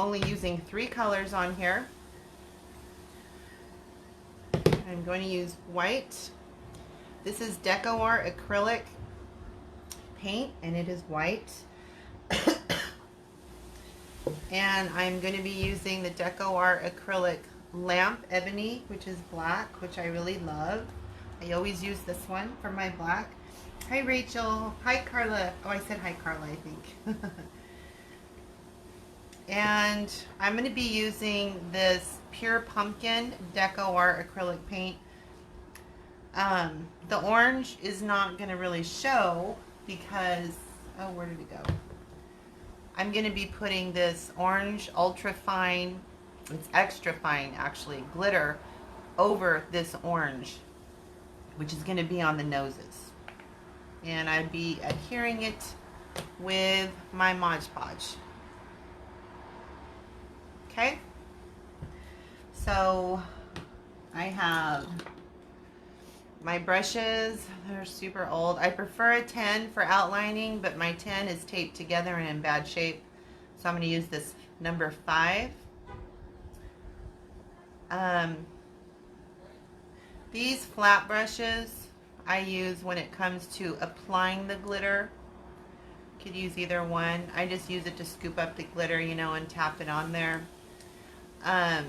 only using 3 colors on here. I'm going to use white. This is Deco Art acrylic paint, and it is white. And I'm going to be using the Deco Art acrylic lamp ebony, which is black, which I really love. I always use this one for my black. Hi Rachel. Hi Carla. Oh, I said hi Carla, I think. And I'm going to be using this Pure Pumpkin Deco Art acrylic paint. The orange is not going to really show because, oh, where did it go? I'm going to be putting this orange ultra fine, it's extra fine actually, glitter over this orange, which is going to be on the noses. And I'd be adhering it with my Mod Podge. Okay? So I have my brushes. They're super old. I prefer a 10 for outlining, but my 10 is taped together and in bad shape. So I'm going to use this number 5. These flat brushes I use when it comes to applying the glitter. Could use either one. I just use it to scoop up the glitter, you know, and tap it on there. I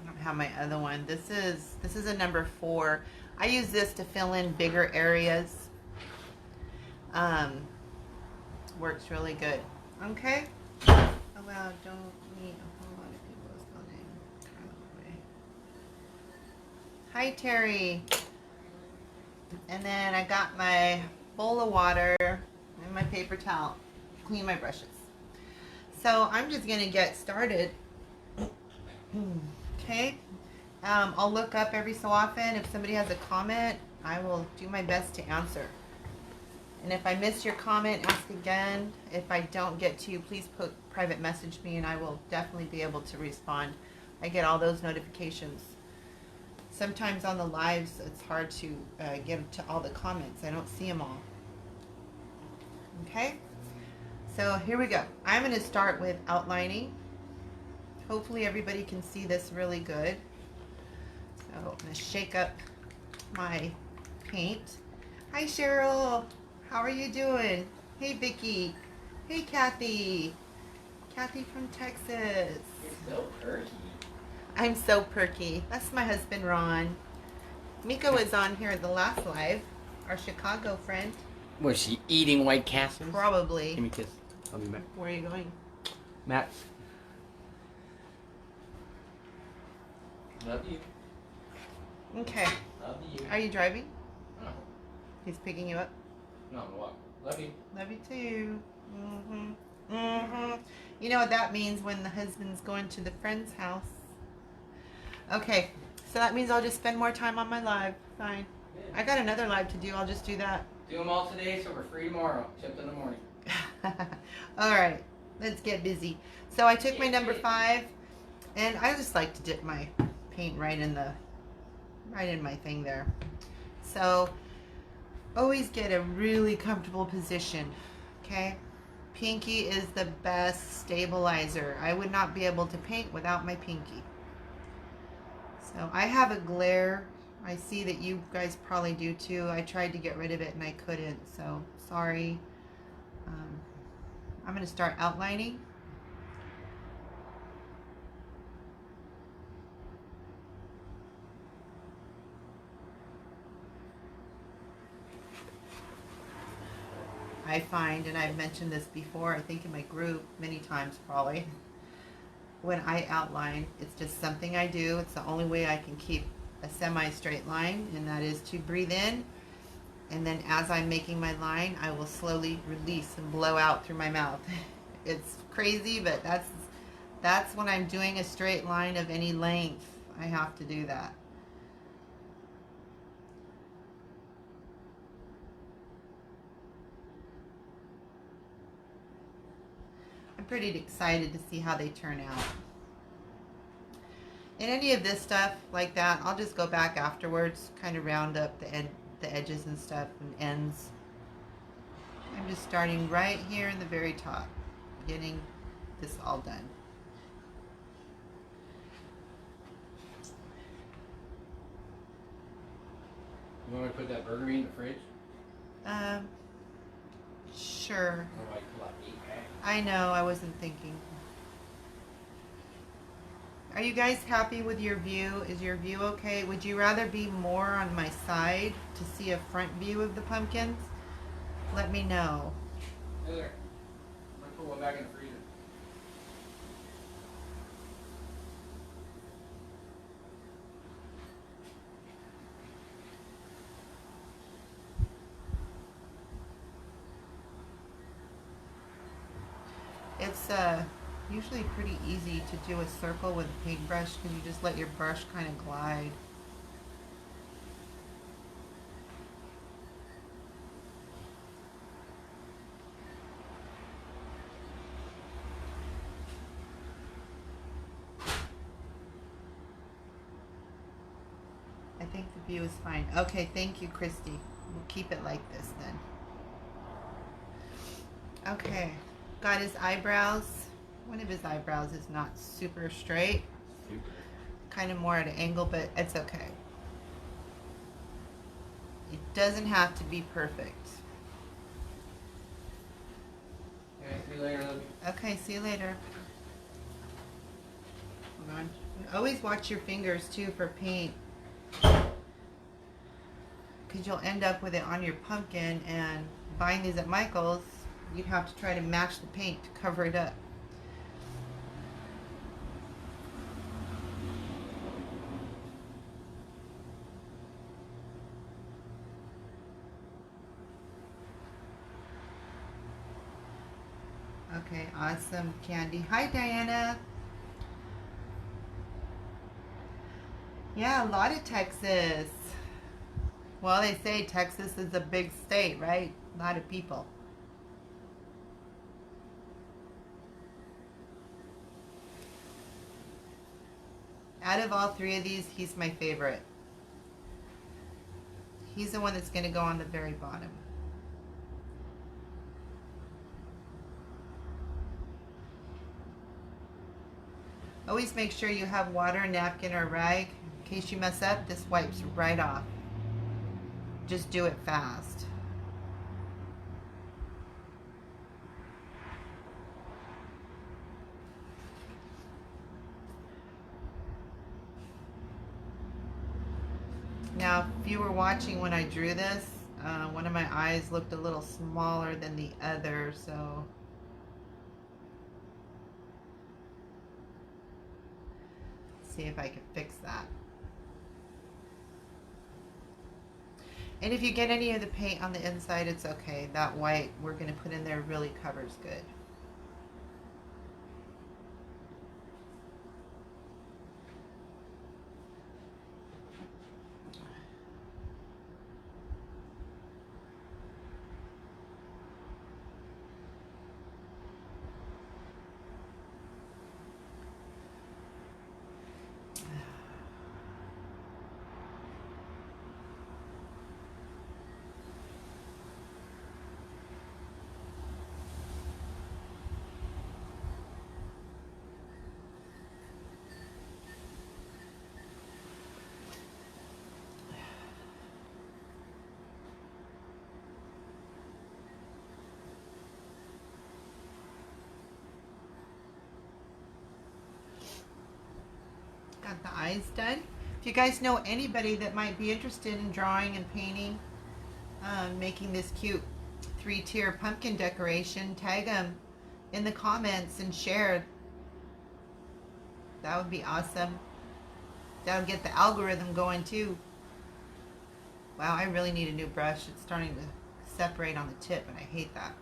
don't have my other one. This is a number 4. I use this to fill in bigger areas. Works really good. Okay. Oh wow, don't need a whole lot of people spelling kind of way. Hi Terry. And then I got my bowl of water and my paper towel. Clean my brushes. So I'm just gonna get started. Okay. I'll look up every so often. If somebody has a comment, I will do my best to answer. And if I miss your comment, ask again. If I don't get to you, please private message me and I will definitely be able to respond. I get all those notifications. Sometimes on the lives, it's hard to get to all the comments. I don't see them all. Okay? So here we go. I'm going to start with outlining. Hopefully everybody can see this really good. So I'm going to shake up my paint. Hi Cheryl. How are you doing? Hey Vicky. Hey Kathy. Kathy from Texas. You're so perky. I'm so perky. That's my husband Ron. Miko was on here at the last live. Our Chicago friend. Was she eating White Castles? Probably. Give me a kiss. I'll be back. Where are you going? Matt. Love you. Okay. Love you. Are you driving? No. He's picking you up? No, I'm walking. Love you. Love you too. You know what that means when the husband's going to the friend's house. Okay, so that means I'll just spend more time on my live. Fine. I got another live to do. I'll just do that. Do them all today, so we're free tomorrow, except in the morning. All right, let's get busy. So I took my number 5, and I just like to dip my paint right in my thing there. So always get a really comfortable position. Okay, pinky is the best stabilizer. I would not be able to paint without my pinky. So I have a glare. I see that you guys probably do too. I tried to get rid of it and I couldn't, so sorry. I'm going to start outlining. I find, and I've mentioned this before, I think in my group many times probably, when I outline, it's just something I do. It's the only way I can keep a semi-straight line, and that is to breathe in, and then as I'm making my line, I will slowly release and blow out through my mouth. It's crazy, but that's when I'm doing a straight line of any length. I have to do that. I'm pretty excited to see how they turn out. And any of this stuff like that, I'll just go back afterwards, kind of round up the edges and stuff and ends. I'm just starting right here in the very top, getting this all done. You want me to put that burger meat in the fridge? Sure. Or like pull out 8 packs? I know, I wasn't thinking. Are you guys happy with your view? Is your view okay? Would you rather be more on my side to see a front view of the pumpkins? Let me know. Hey there. I'm gonna put one back in the freezer. It's usually pretty easy to do a circle with a paintbrush because you just let your brush kind of glide. I think the view is fine. Okay, thank you, Christy. We'll keep it like this then. Okay, got his eyebrows. One of his eyebrows is not super straight. Super. Kind of more at an angle, but it's okay. It doesn't have to be perfect. Okay, see you later, love you. Okay, see you later. Hold on. Always watch your fingers too for paint, because you'll end up with it on your pumpkin, and buying these at Michael's, you'd have to try to match the paint to cover it up. Okay, awesome, Candy. Hi, Diana. Yeah, a lot of Texas. Well, they say Texas is a big state, right? A lot of people. Out of all three of these, he's my favorite. He's the one that's going to go on the very bottom. Always make sure you have water, napkin, or rag. In case you mess up, this wipes right off. Just do it fast. Now, if you were watching when I drew this, one of my eyes looked a little smaller than the other, so see if I can fix that. And if you get any of the paint on the inside, it's okay. That white we're going to put in there really covers good. Got the eyes done. If you guys know anybody that might be interested in drawing and painting, making this cute 3-tier pumpkin decoration, tag them in the comments and share. That would be awesome. That would get the algorithm going too. Wow, I really need a new brush. It's starting to separate on the tip and I hate that.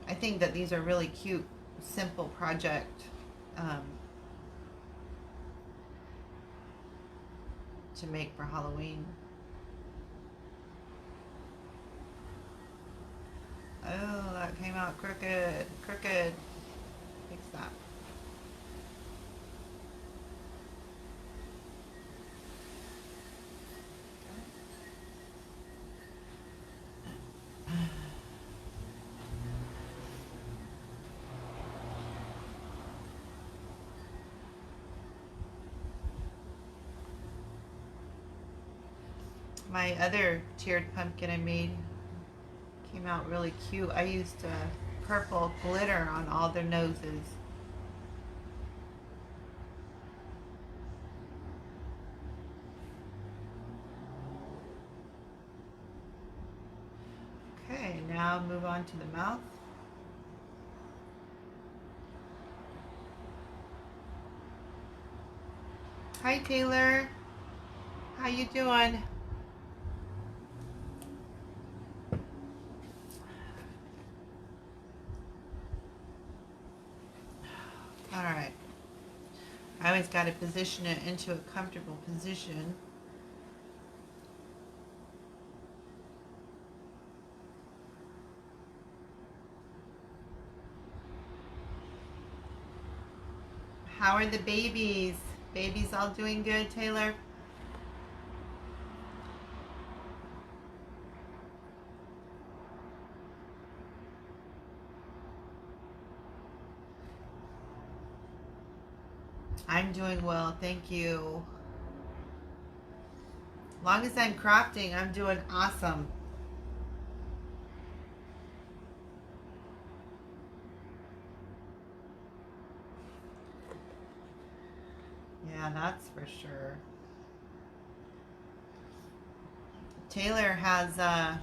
I think that these are really cute, simple project. To make for Halloween. Oh, that came out crooked. Crooked. Fix that. My other tiered pumpkin I made came out really cute. I used purple glitter on all their noses. Okay, now move on to the mouth. Hi Taylor, how you doing? All right, I always got to position it into a comfortable position. How are the babies? Babies all doing good, Taylor? I'm doing well, thank you. Long as I'm crafting, I'm doing awesome. Yeah, that's for sure. Taylor has her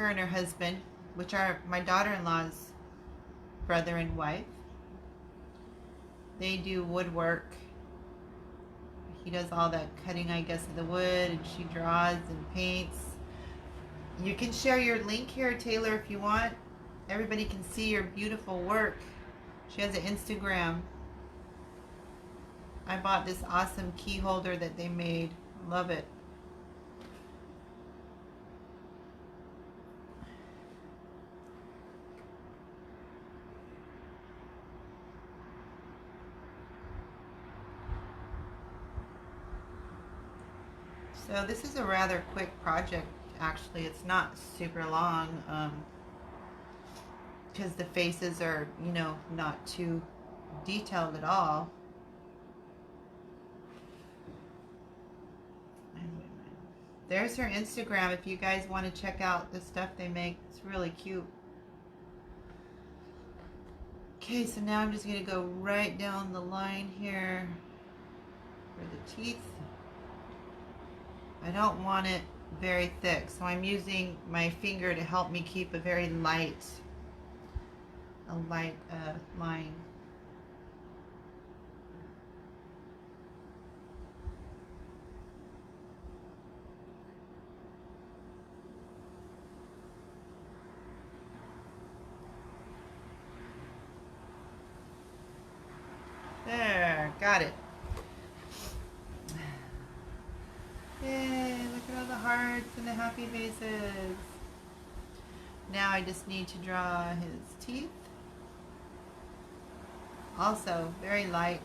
and her husband, which are my daughter-in-law's brother and wife. They do woodwork. He does all that cutting, I guess, of the wood, and she draws and paints. You can share your link here, Taylor, if you want. Everybody can see your beautiful work. She has an Instagram. I bought this awesome key holder that they made. Love it. So this is a rather quick project, actually. It's not super long because the faces are, you know, not too detailed at all. There's her Instagram if you guys want to check out the stuff they make. It's really cute. Okay, so now I'm just going to go right down the line here for the teeth. I don't want it very thick, so I'm using my finger to help me keep a very light, line. There, got it. Yay, look at all the hearts and the happy faces. Now I just need to draw his teeth. Also, very light.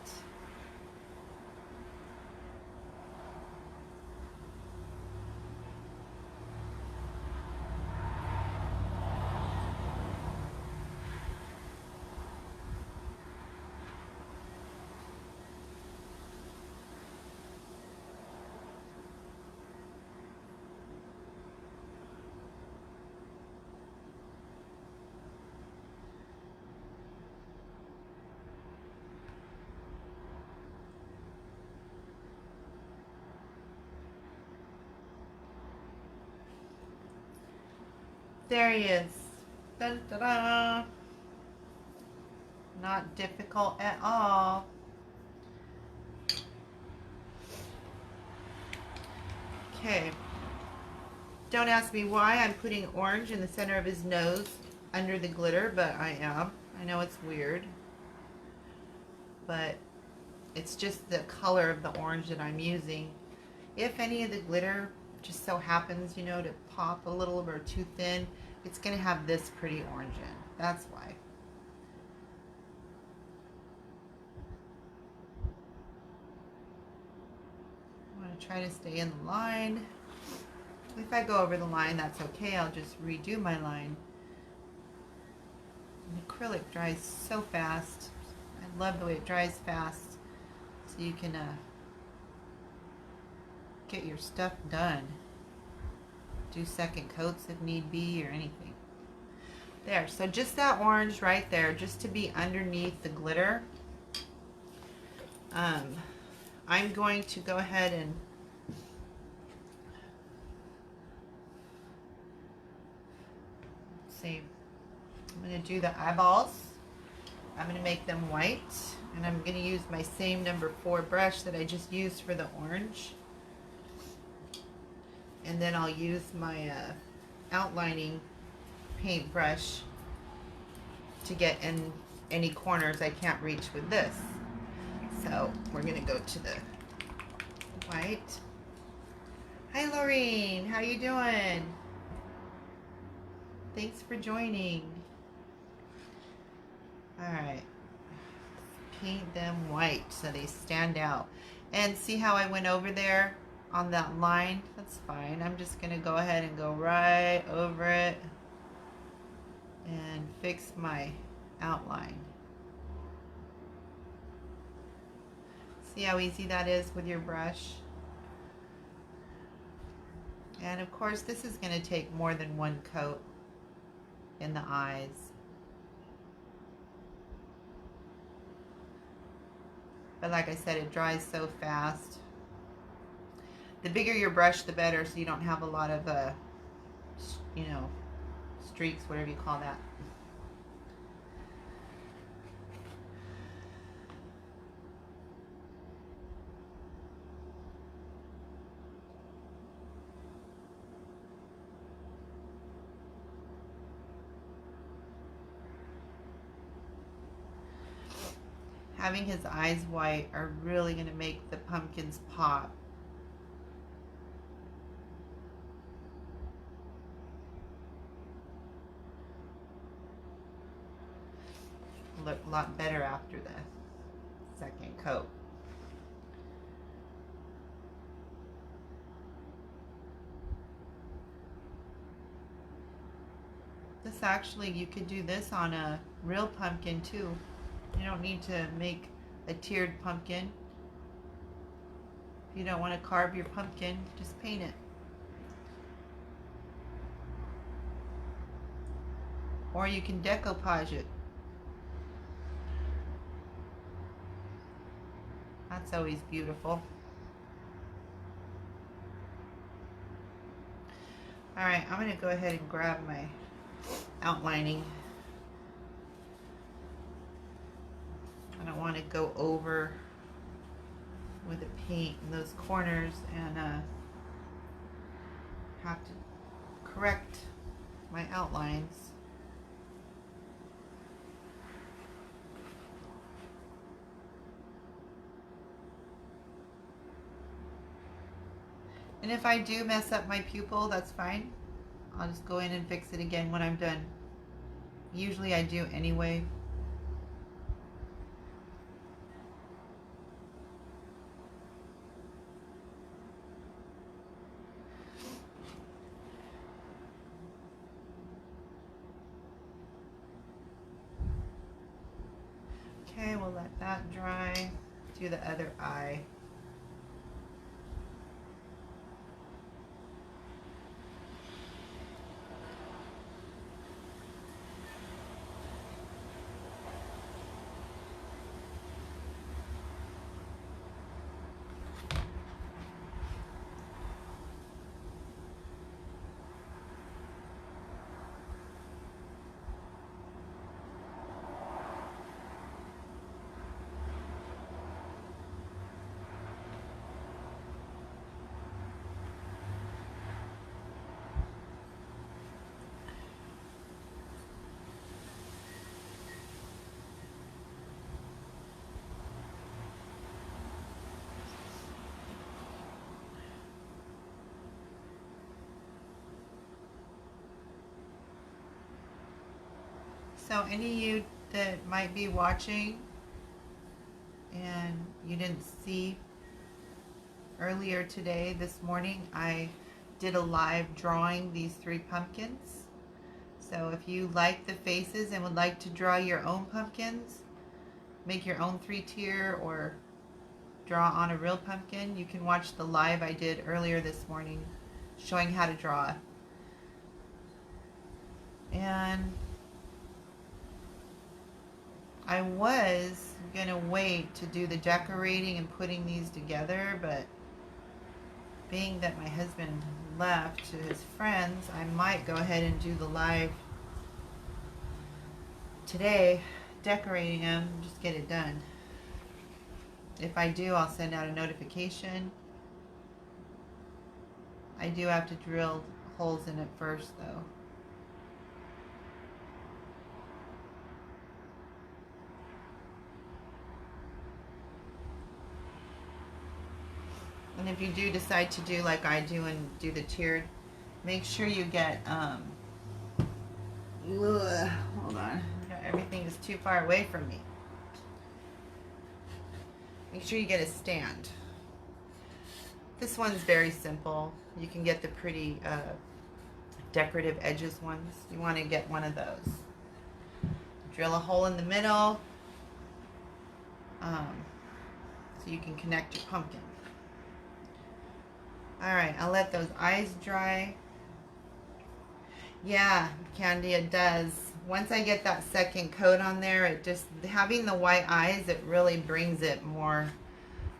There he is. Dun, da, da. Not difficult at all. Okay. Don't ask me why I'm putting orange in the center of his nose under the glitter, but I am. I know it's weird, but it's just the color of the orange that I'm using. If any of the glitter just so happens, you know, to pop a little or too thin, it's going to have this pretty orange in. That's why. I want to try to stay in the line. If I go over the line, that's okay. I'll just redo my line. And acrylic dries so fast. I love the way it dries fast. So you can get your stuff done. Do second coats if need be or anything. There, so just that orange right there, just to be underneath the glitter. I'm going to go ahead and see. I'm going to do the eyeballs. I'm going to make them white, and I'm going to use my same number 4 brush that I just used for the orange. And then I'll use my outlining paintbrush to get in any corners I can't reach with this. So we're going to go to the white. Hi Laureen, how you doing? Thanks for joining. Alright, paint them white so they stand out. And see how I went over there on that line? That's fine. I'm just going to go ahead and go right over it and fix my outline. See how easy that is with your brush? And of course this is going to take more than one coat in the eyes. But like I said, it dries so fast. The bigger your brush, the better, so you don't have a lot of, you know, streaks, whatever you call that. Having his eyes white are really going to make the pumpkins pop. Look a lot better after the second coat. This actually, you could do this on a real pumpkin too. You don't need to make a tiered pumpkin. If you don't want to carve your pumpkin, just paint it. Or you can decoupage it. That's always beautiful. Alright, I'm going to go ahead and grab my outlining. I don't want to go over with the paint in those corners and have to correct my outlines. And if I do mess up my pupil, that's fine. I'll just go in and fix it again when I'm done. Usually I do anyway. Okay, we'll let that dry. Do the other eye. So any of you that might be watching and you didn't see earlier today, this morning, I did a live drawing these 3 pumpkins. So if you like the faces and would like to draw your own pumpkins, make your own 3-tier or draw on a real pumpkin, you can watch the live I did earlier this morning showing how to draw. And I was gonna wait to do the decorating and putting these together, but being that my husband left to his friends, I might go ahead and do the live today, decorating them, just get it done. If I do, I'll send out a notification. I do have to drill holes in it first, though. And if you do decide to do like I do and do the tiered, make sure you get, hold on, everything is too far away from me. Make sure you get a stand. This one's very simple. You can get the pretty decorative edges ones. You want to get one of those. Drill a hole in the middle so you can connect your pumpkin. Alright, I'll let those eyes dry. Yeah, Candy, it does. Once I get that second coat on there, it just, having the white eyes, it really brings it more,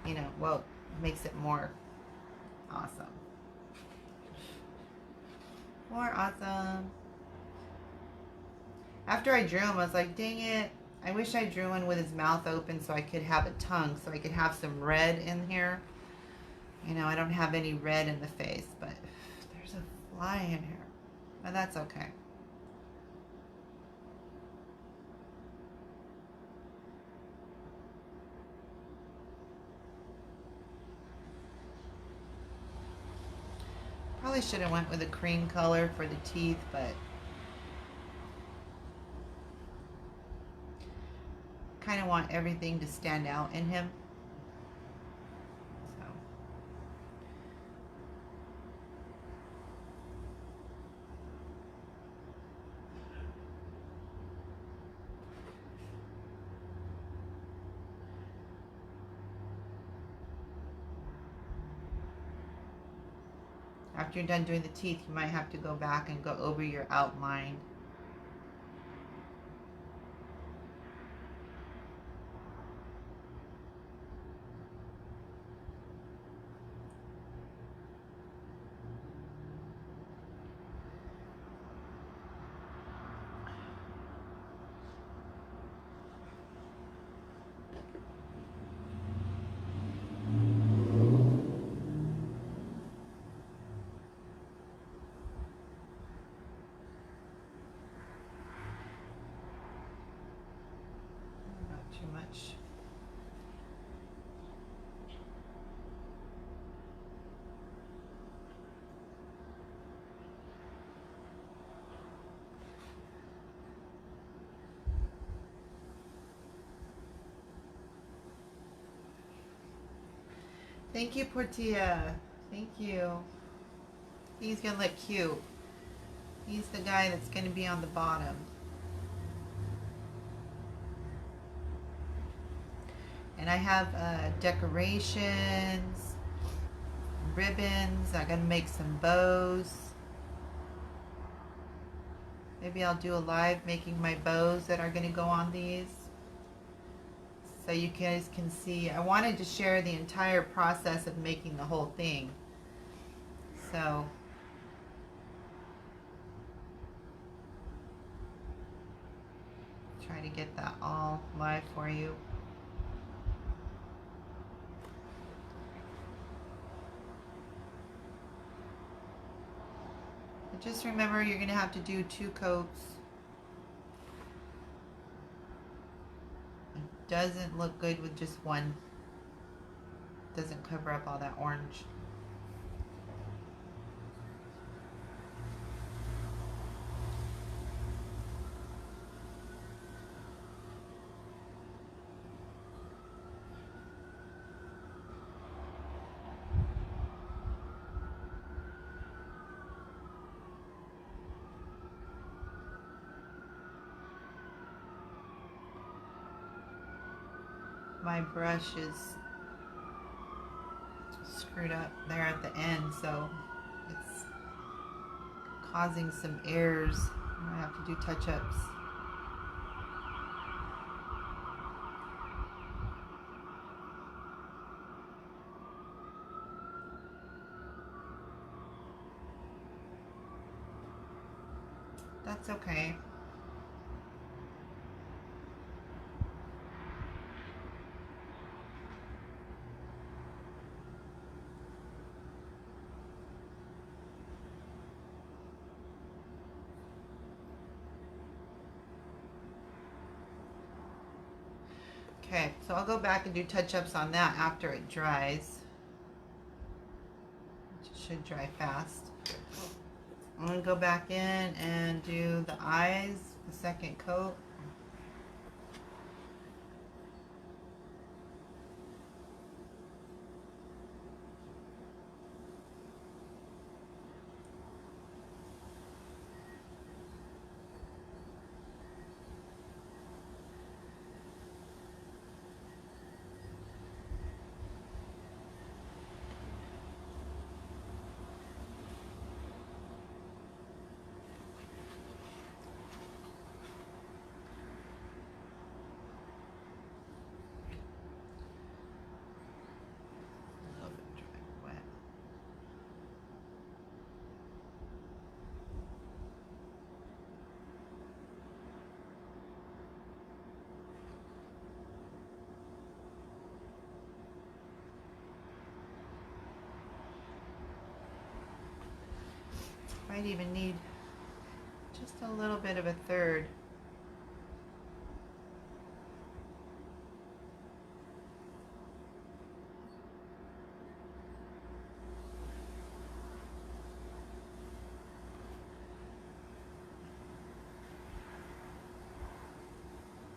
you know, well, makes it more awesome. More awesome. After I drew him, I was like, dang it. I wish I drew one with his mouth open so I could have a tongue, so I could have some red in here. You know, I don't have any red in the face, but there's a fly in here. But that's okay. Probably should have went with a cream color for the teeth, but kind of want everything to stand out in him. So. After you're done doing the teeth, you might have to go back and go over your outline. Too much. Thank you, Portia. Thank you. He's gonna look cute. He's the guy that's gonna be on the bottom. And I have decorations, ribbons. I'm gonna make some bows. Maybe I'll do a live making my bows that are gonna go on these. So you guys can see. I wanted to share the entire process of making the whole thing. So try to get that all live for you. Just remember, you're going to have to do 2 coats. It doesn't look good with just one. Doesn't cover up all that orange. My brush is screwed up there at the end, so it's causing some errors. I have to do touch-ups. That's okay. Okay, so I'll go back and do touch-ups on that after it dries. It should dry fast. I'm going to go back in and do the eyes, the second coat. Might even need just a little bit of a third.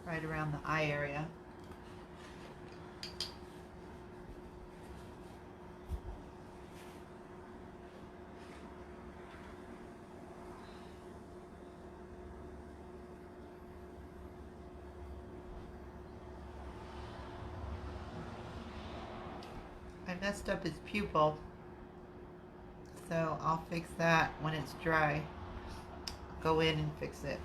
Right around the eye area. I messed up his pupil, so I'll fix that when it's dry. Go in and fix it.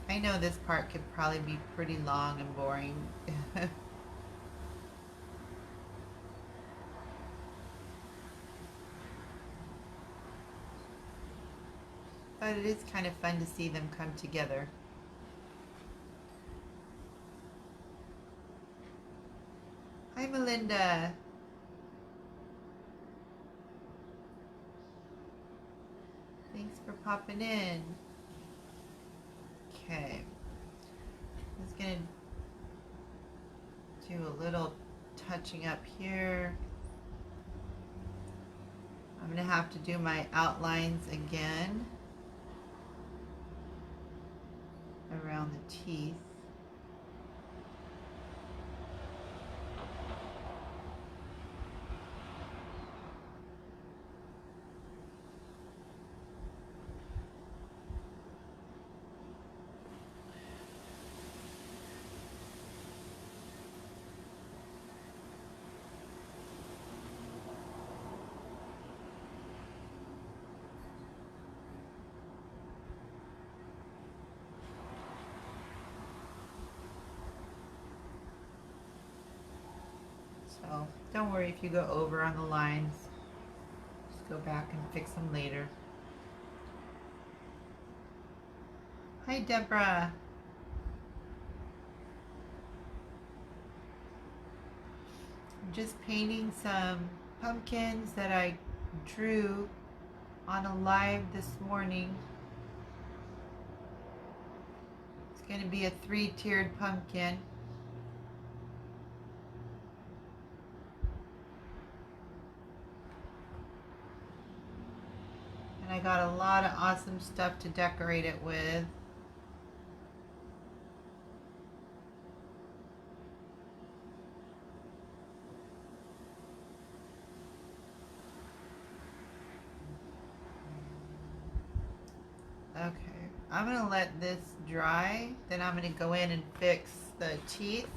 I know this part could probably be pretty long and boring. But it is kind of fun to see them come together. Hi, Melinda. Thanks for popping in. Okay. I'm just going to do a little touching up here. I'm going to have to do my outlines again around the teeth. So don't worry if you go over on the lines. Just go back and fix them later. Hi, Deborah. I'm just painting some pumpkins that I drew on a live this morning. It's going to be a 3-tiered pumpkin. And I got a lot of awesome stuff to decorate it with. Okay, I'm going to let this dry. Then I'm going to go in and fix the teeth.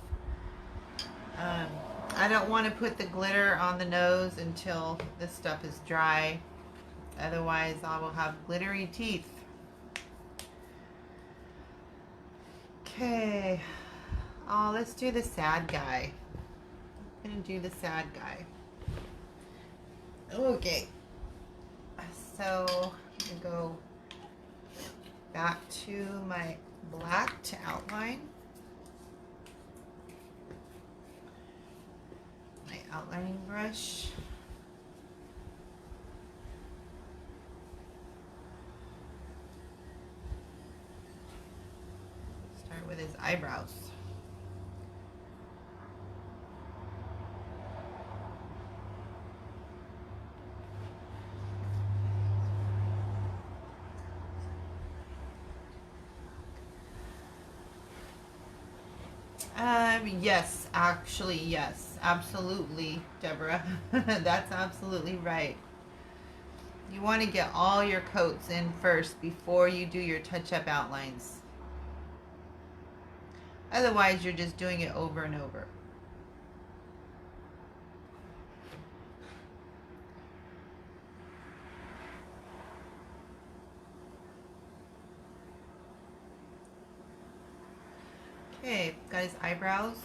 I don't want to put the glitter on the nose until this stuff is dry. Otherwise, I will have glittery teeth. Okay. Oh, let's do the sad guy. I'm going to do the sad guy. Okay. So, I'm going to go back to my black to outline. My outlining brush. Start with his eyebrows. Yes, actually, yes. Absolutely, Deborah. That's absolutely right. You want to get all your coats in first before you do your touch-up outlines. Otherwise, you're just doing it over and over. Okay, got his eyebrows.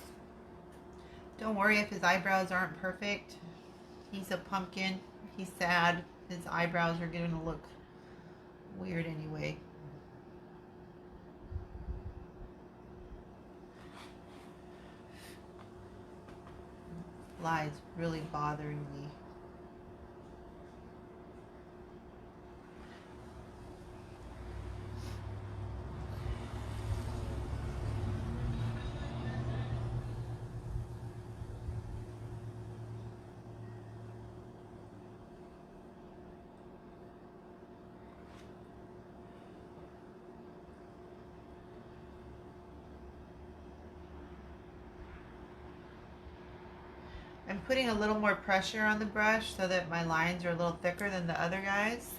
Don't worry if his eyebrows aren't perfect. He's a pumpkin. He's sad. His eyebrows are going to look weird anyway. Fly's really bothering me. I'm putting a little more pressure on the brush so that my lines are a little thicker than the other guys.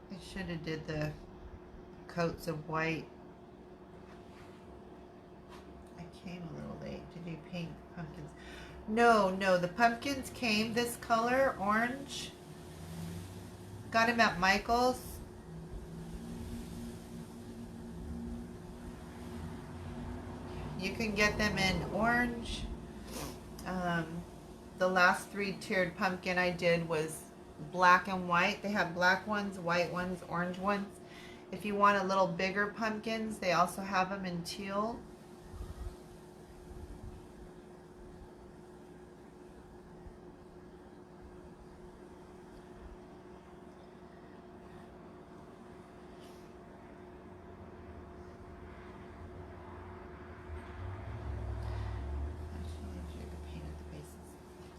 I should have did the coats of white. I came a little late. Did you paint pumpkins? No, the pumpkins came this color, orange. Got them at Michael's. You can get them in orange. The last 3-tiered pumpkin I did was black and white. They have black ones, white ones, orange ones. If you want a little bigger pumpkins, they also have them in teal.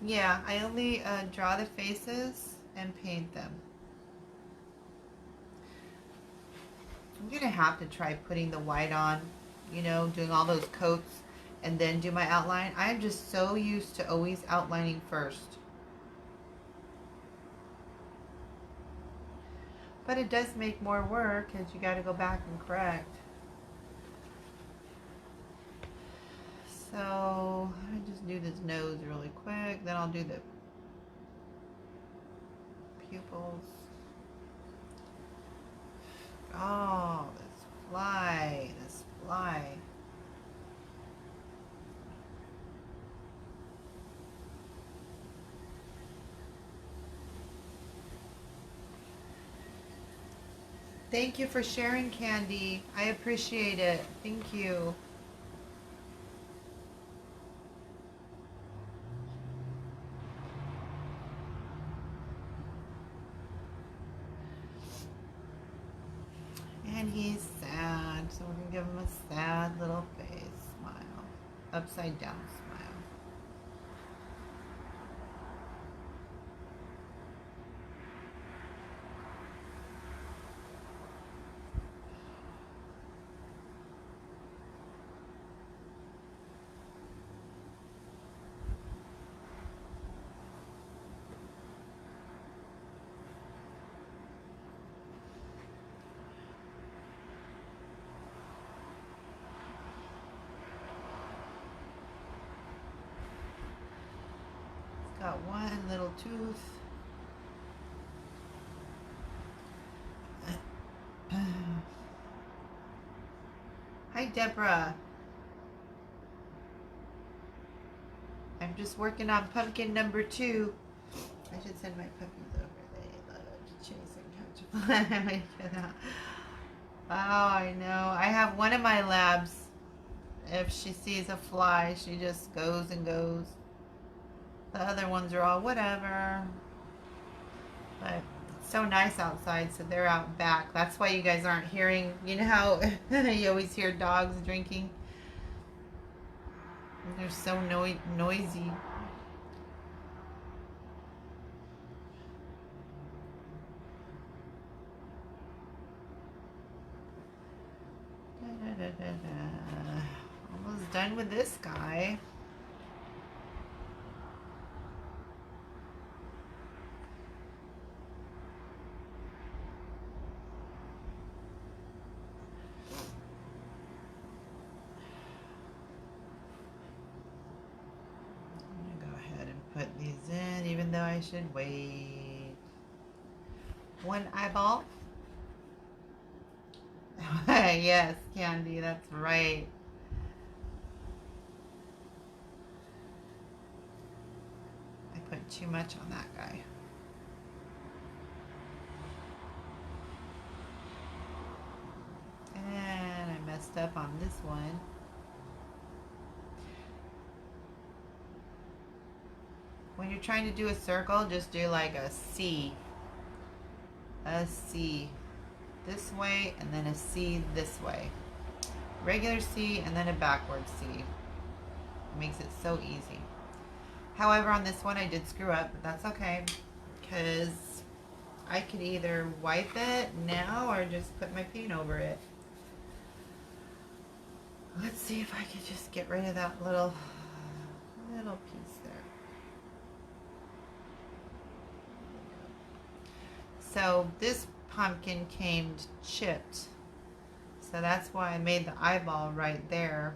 Yeah, I only draw the faces and paint them. I'm gonna have to try putting the white on, you know, doing all those coats and then do my outline. I'm just so used to always outlining first. But it does make more work because you got to go back and correct. So let me just do this nose really quick. Then I'll do the pupils. Oh, this fly, this fly. Thank you for sharing, Candy. I appreciate it. Thank you. And he's sad, so we're going to give him a sad little face smile. Upside down smile. Got one little tooth. Hi, Deborah. I'm just working on pumpkin number 2. I should send my puppies over. They love to chase and catch. Oh, I know. I have one of my labs. If she sees a fly, she just goes and goes. The other ones are all whatever. But it's so nice outside, so they're out back. That's why you guys aren't hearing, you know how you always hear dogs drinking? They're so noisy. Almost done with this guy. Put these in, even though I should wait. One eyeball. Yes, Candy, that's right. I put too much on that guy. And I messed up on this one. When you're trying to do a circle, just do like a C. A C this way, and then a C this way. Regular C, and then a backward C. It makes it so easy. However, on this one I did screw up, but that's okay. Because I could either wipe it now or just put my paint over it. Let's see if I could just get rid of that little piece there. So this pumpkin came chipped. So that's why I made the eyeball right there.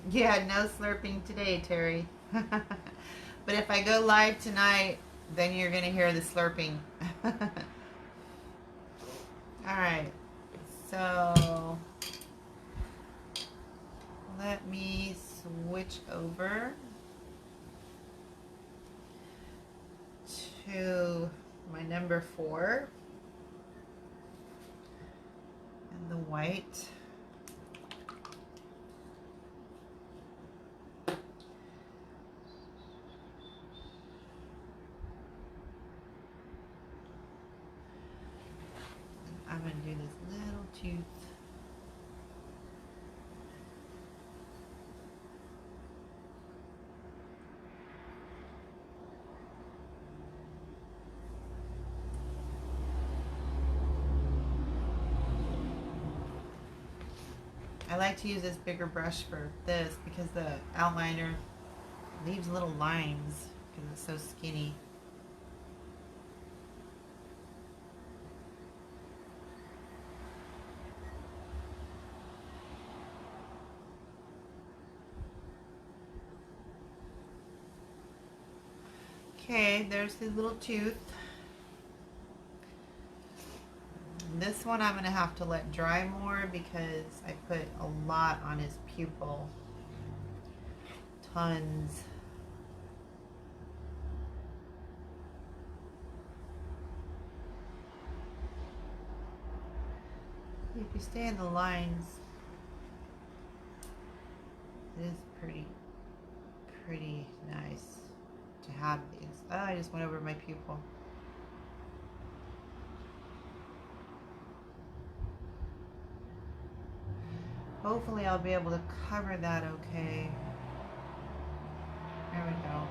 Yeah, no slurping today, Terry. But if I go live tonight, then you're going to hear the slurping. Alright, so let me switch over to my number 4 and the white. I'm going to do this little tooth. like to use this bigger brush for this because the outliner leaves little lines because it's so skinny. Okay, there's his little tooth. This one I'm going to have to let dry more because I put a lot on his pupil. Tons. If you stay in the lines, it is pretty nice to have these. Oh, I just went over my pupil. Hopefully I'll be able to cover that okay. There we go.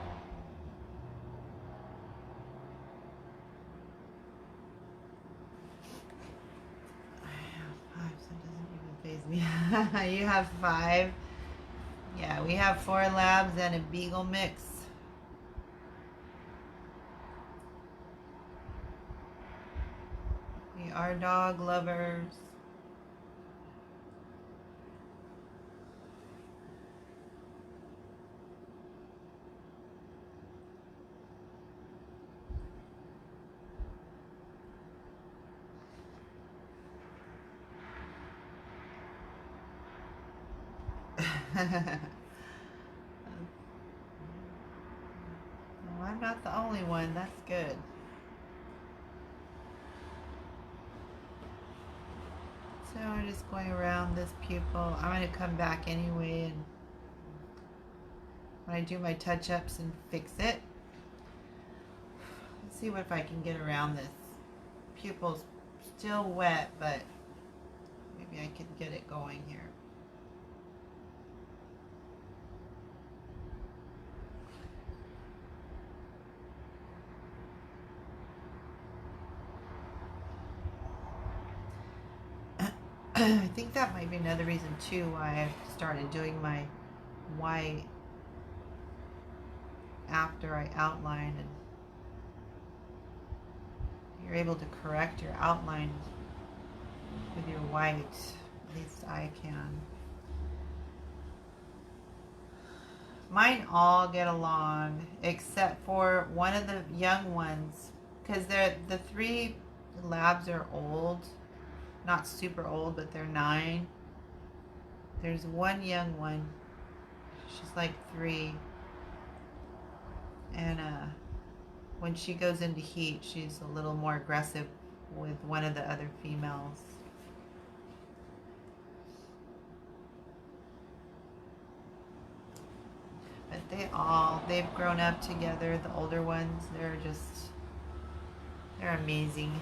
I have 5, so it doesn't even faze me. You have 5. Yeah, we have 4 labs and a beagle mix. We are dog lovers. Well, I'm not the only one. That's good. So we're just going around this pupil. I'm going to come back anyway and when I do my touch-ups and fix it. Let's see what if I can get around this. Pupil's still wet, but maybe I can get it going here. I think that might be another reason too why I started doing my white after I outline, and you're able to correct your outline with your white. At least I can. Mine all get along except for one of the young ones because the 3 labs are old. Not super old, but they're 9. There's one young one. She's like 3. And when she goes into heat, she's a little more aggressive with one of the other females. But they've grown up together. The older ones, they're amazing.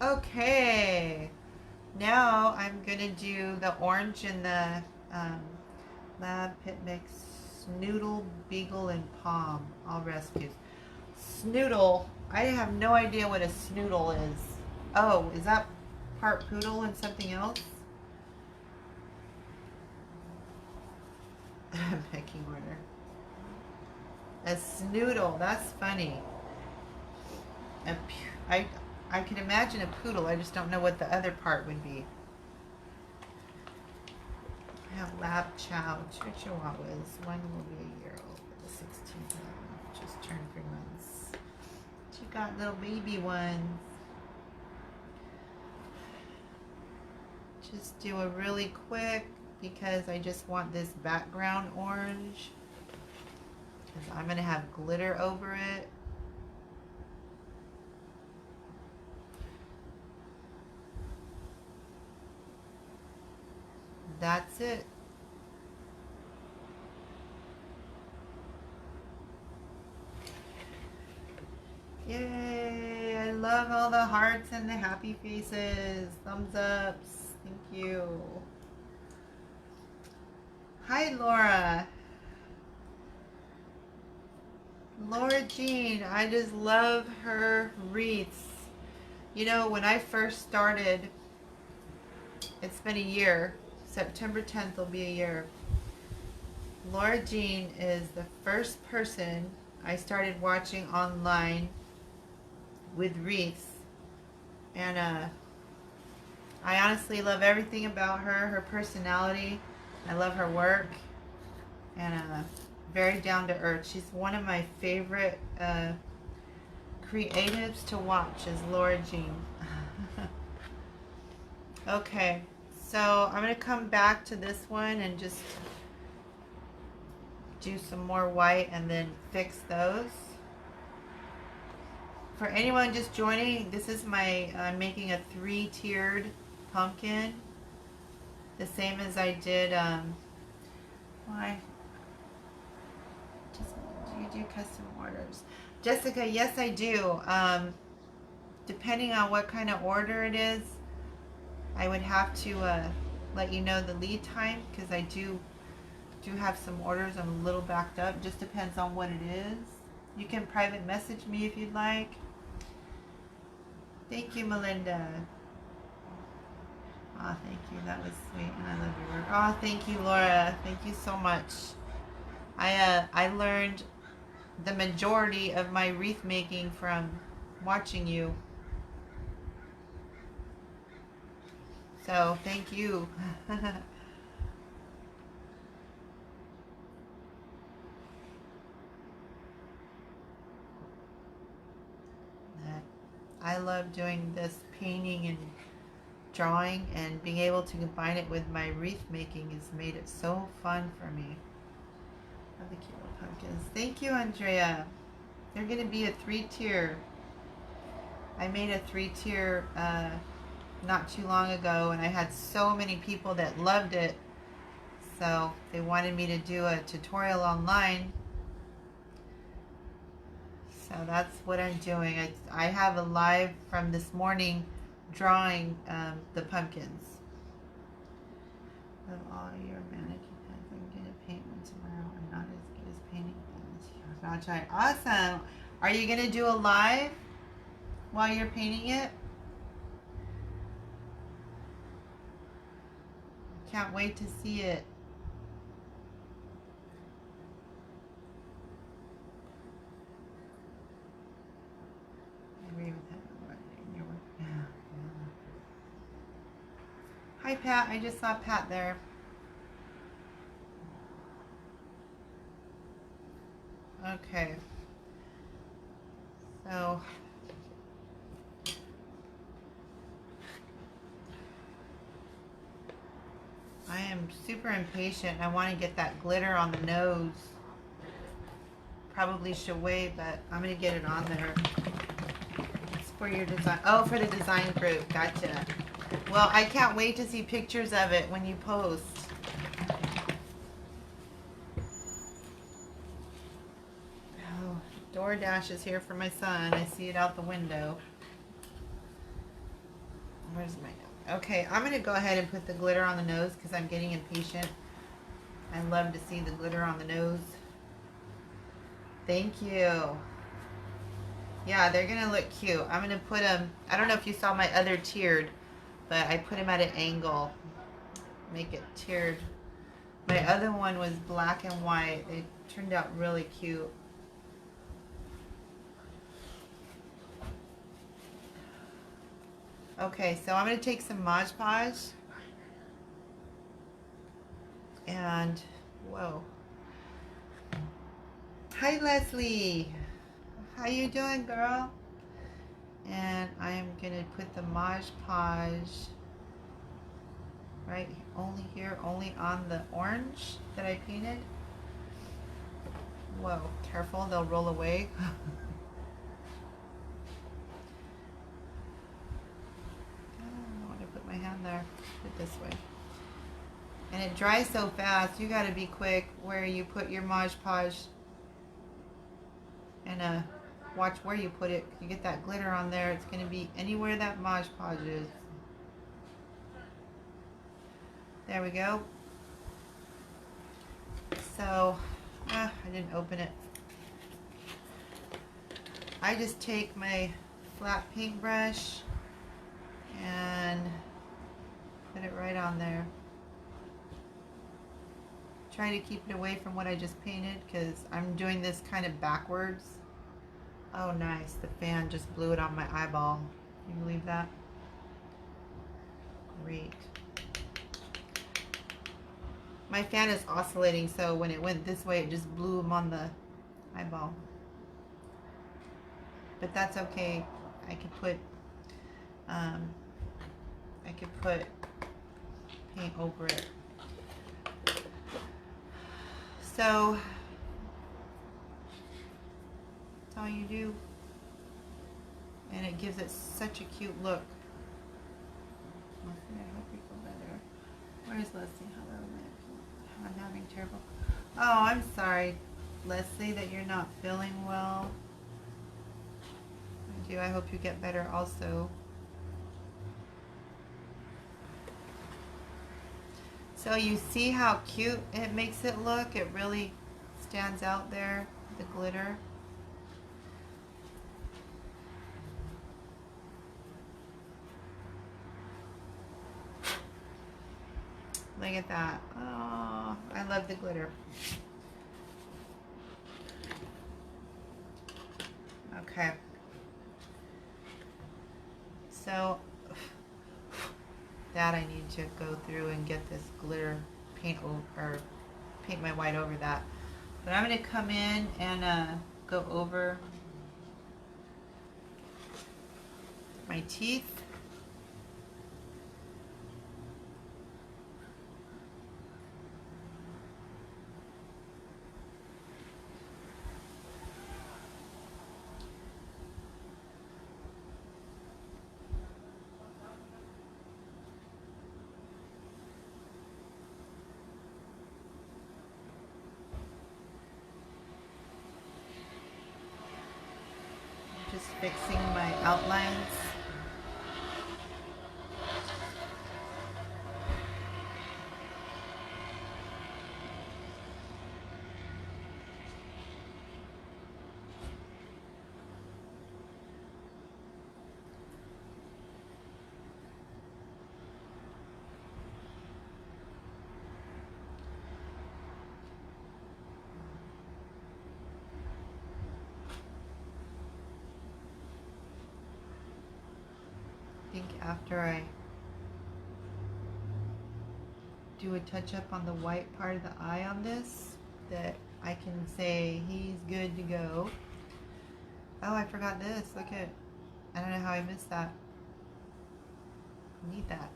Okay, now I'm gonna do the orange and the Lab Pit Mix Snoodle, Beagle, and Palm, all rescues. Snoodle, I have no idea what a snoodle is. Oh, is that part poodle and something else? Pecking order. A snoodle, that's funny. I can imagine a poodle, I just don't know what the other part would be. I have lab chow, 2 chihuahuas. One will be a year old, the 16th one just turned 3 months. She got little baby ones. Just do a really quick because I just want this background orange. Because I'm going to have glitter over it. That's it. Yay! I love all the hearts and the happy faces. Thumbs ups. Thank you. Hi, Laura. Laura Jean. I just love her wreaths. You know, when I first started, it's been a year September 10th will be a year. Laura Jean is the first person I started watching online with wreaths. And I honestly love everything about her, her personality. I love her work. And very down to earth. She's one of my favorite creatives to watch is Laura Jean. Okay, so I'm going to come back to this one and just do some more white and then fix those. For anyone just joining, this is my, I'm making a 3-tiered pumpkin. The same as I did, why? Just, do you do custom orders? Jessica, yes I do. Depending on what kind of order it is, I would have to let you know the lead time, because I do have some orders. I'm a little backed up. Just depends on what it is. You can private message me if you'd like. Thank you, Melinda. Oh, thank you. That was sweet, and I love your work. Oh, thank you, Laura. Thank you so much. I learned the majority of my wreath making from watching you. So thank you. I love doing this painting and drawing, and being able to combine it with my wreath making has made it so fun for me. Love the cute little pumpkins. Thank you, Andrea. They're going to be a 3-tier. I made a 3-tier not too long ago, and I had so many people that loved it, so they wanted me to do a tutorial online. So that's what I'm doing. I have a live from this morning drawing the pumpkins. Of all your mannequin pens, I'm going to paint one tomorrow. I'm not as good as painting pens. I'll try. Awesome. Are you going to do a live while you're painting it? Can't wait to see it. I agree with that. Yeah. Hi, Pat. I just saw Pat there. Okay. So I am super impatient. I want to get that glitter on the nose. Probably should wait, but I'm going to get it on there. It's for your design. Oh, for the design group. Gotcha. Well, I can't wait to see pictures of it when you post. Oh, DoorDash is here for my son. I see it out the window. Where's my note? Okay, I'm going to go ahead and put the glitter on the nose because I'm getting impatient. I love to see the glitter on the nose. Thank you. Yeah, they're going to look cute. I'm going to put them, I don't know if you saw my other tiered, but I put them at an angle. Make it tiered. My other one was black and white. They turned out really cute. Okay, so I'm going to take some Mod Podge. And, whoa. Hi, Leslie. How you doing, girl? And I am going to put the Mod Podge right only here, only on the orange that I painted. Whoa, careful, they'll roll away. I want to put my hand there. Put it this way. And it dries so fast, you got to be quick where you put your Mod Podge. And watch where you put it. You get that glitter on there. It's going to be anywhere that Mod Podge is. There we go. So, I didn't open it. I just take my flat paintbrush and put it right on there. try to keep it away from what I just painted because I'm doing this kind of backwards. Oh, nice. The fan just blew it on my eyeball. Can you believe that? Great. My fan is oscillating, so when it went this way, it just blew him on the eyeball. But that's okay. I could put paint over it. So that's all you do, and it gives it such a cute look. Leslie, I hope you feel better. Where's Leslie? Hello, I'm having terrible. Oh, I'm sorry, Leslie, that you're not feeling well. I hope you get better also. So you see how cute it makes it look? It really stands out there, the glitter. Look at that. Oh, I love the glitter. Okay. So that I need to go through and get this glitter paint or paint my white over that. But I'm going to come in and go over my teeth. Just fixing my outlines. I think after I do a touch up on the white part of the eye on this, that I can say he's good to go. Oh, I forgot this. Look at, I don't know how I missed that. I need that.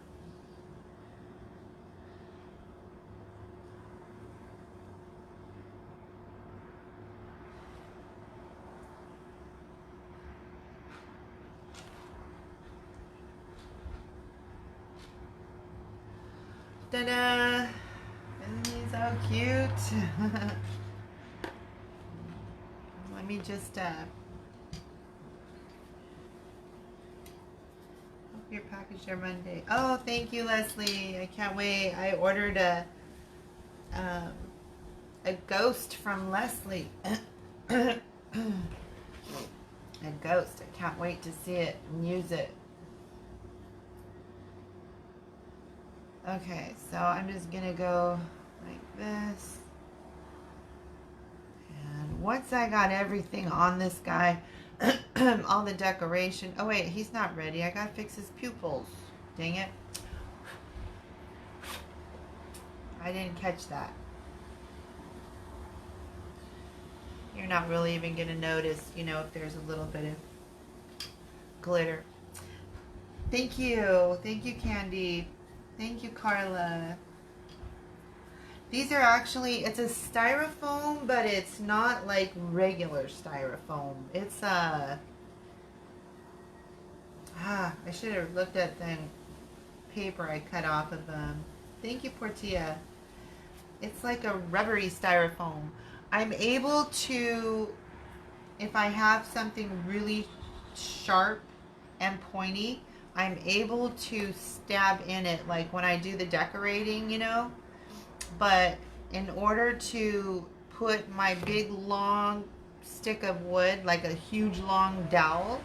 Ta-da! Isn't he so cute? Let me just hope your package there Monday. Oh, thank you, Leslie. I can't wait. I ordered a ghost from Leslie. A ghost. I can't wait to see it and use it. Okay, so I'm just gonna go like this. And once I got everything on this guy, all the decoration. Oh wait, he's not ready. I gotta fix his pupils. Dang it. I didn't catch that. You're not really even gonna notice, you know, if there's a little bit of glitter. Thank you. Thank you, Candy. Thank you, Carla. These are actually, it's a styrofoam, but it's not like regular styrofoam. It's I should have looked at the paper I cut off of them. Thank you, Portia. It's like a rubbery styrofoam. I'm able to, if I have something really sharp and pointy, I'm able to stab in it, like when I do the decorating, you know. But in order to put my big long stick of wood, like a huge long dowel,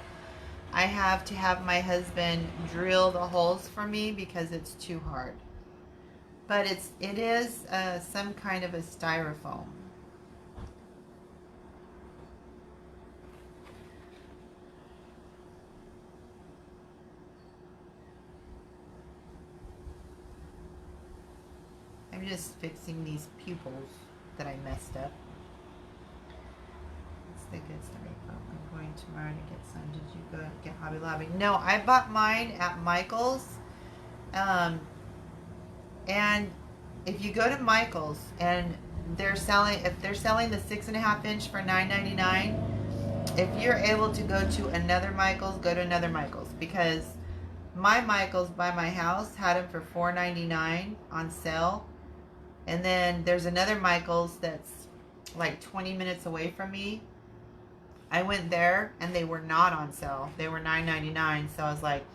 I have to have my husband drill the holes for me because it's too hard. but it is some kind of a styrofoam. I'm just fixing these pupils that I messed up. It's the good styrofoam. I'm going tomorrow to get some. Did you go get Hobby Lobby? No, I bought mine at Michael's. And if you go to Michael's and if they're selling the 6.5 inch for $9.99, if you're able to go to another Michael's, go to another Michael's, because my Michael's by my house had them for $4.99 on sale, and then there's another Michael's that's like 20 minutes away from me. I went there and they were not on sale. They were $9.99, so I was like,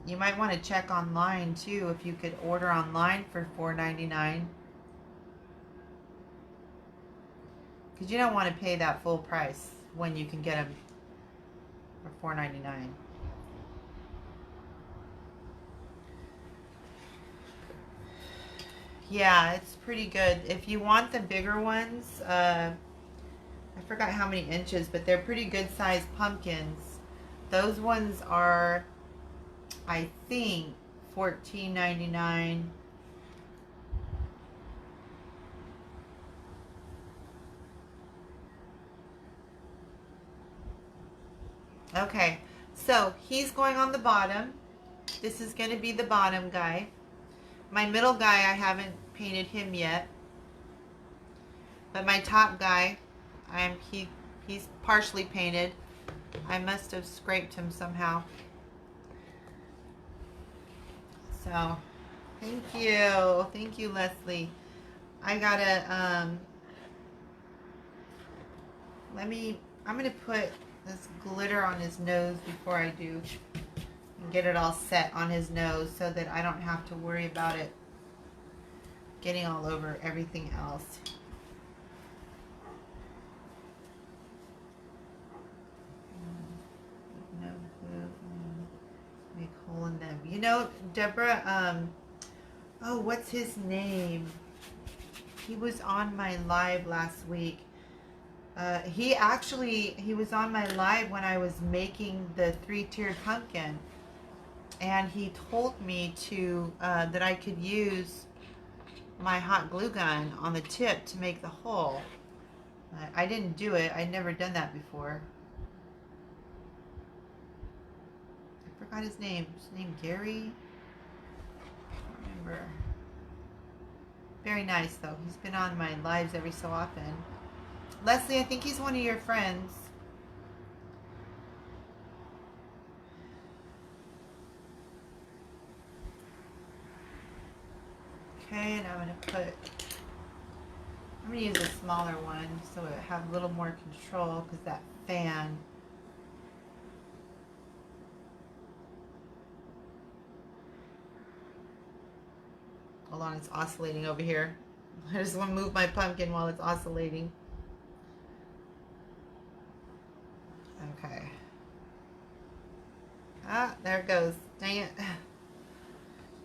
You might want to check online too if you could order online for $4.99. Because you don't want to pay that full price when you can get them for $4.99. Yeah, it's pretty good. If you want the bigger ones, I forgot how many inches, but they're pretty good sized pumpkins. Those ones are, I think, $14.99. Okay, so he's going on the bottom. This is going to be the bottom guy. My middle guy, I haven't painted him yet. But my top guy, he's partially painted. I must have scraped him somehow. So, thank you, Leslie. I gotta I'm gonna put this glitter on his nose before I do, and get it all set on his nose so that I don't have to worry about it getting all over everything else. Make hole in them. You know, Deborah, oh, what's his name? He was on my live last week. He was on my live when I was making the 3-tiered pumpkin, and he told me to that I could use my hot glue gun on the tip to make the hole. I didn't do it. I'd never done that before. I forgot his name. His name Gary? I don't remember. Very nice though. He's been on my lives every so often. Leslie, I think he's one of your friends. Okay, and I'm gonna use a smaller one so it have a little more control, because that fan. Hold on, it's oscillating over here. I just want to move my pumpkin while it's oscillating. Okay. Ah, there it goes. Dang it.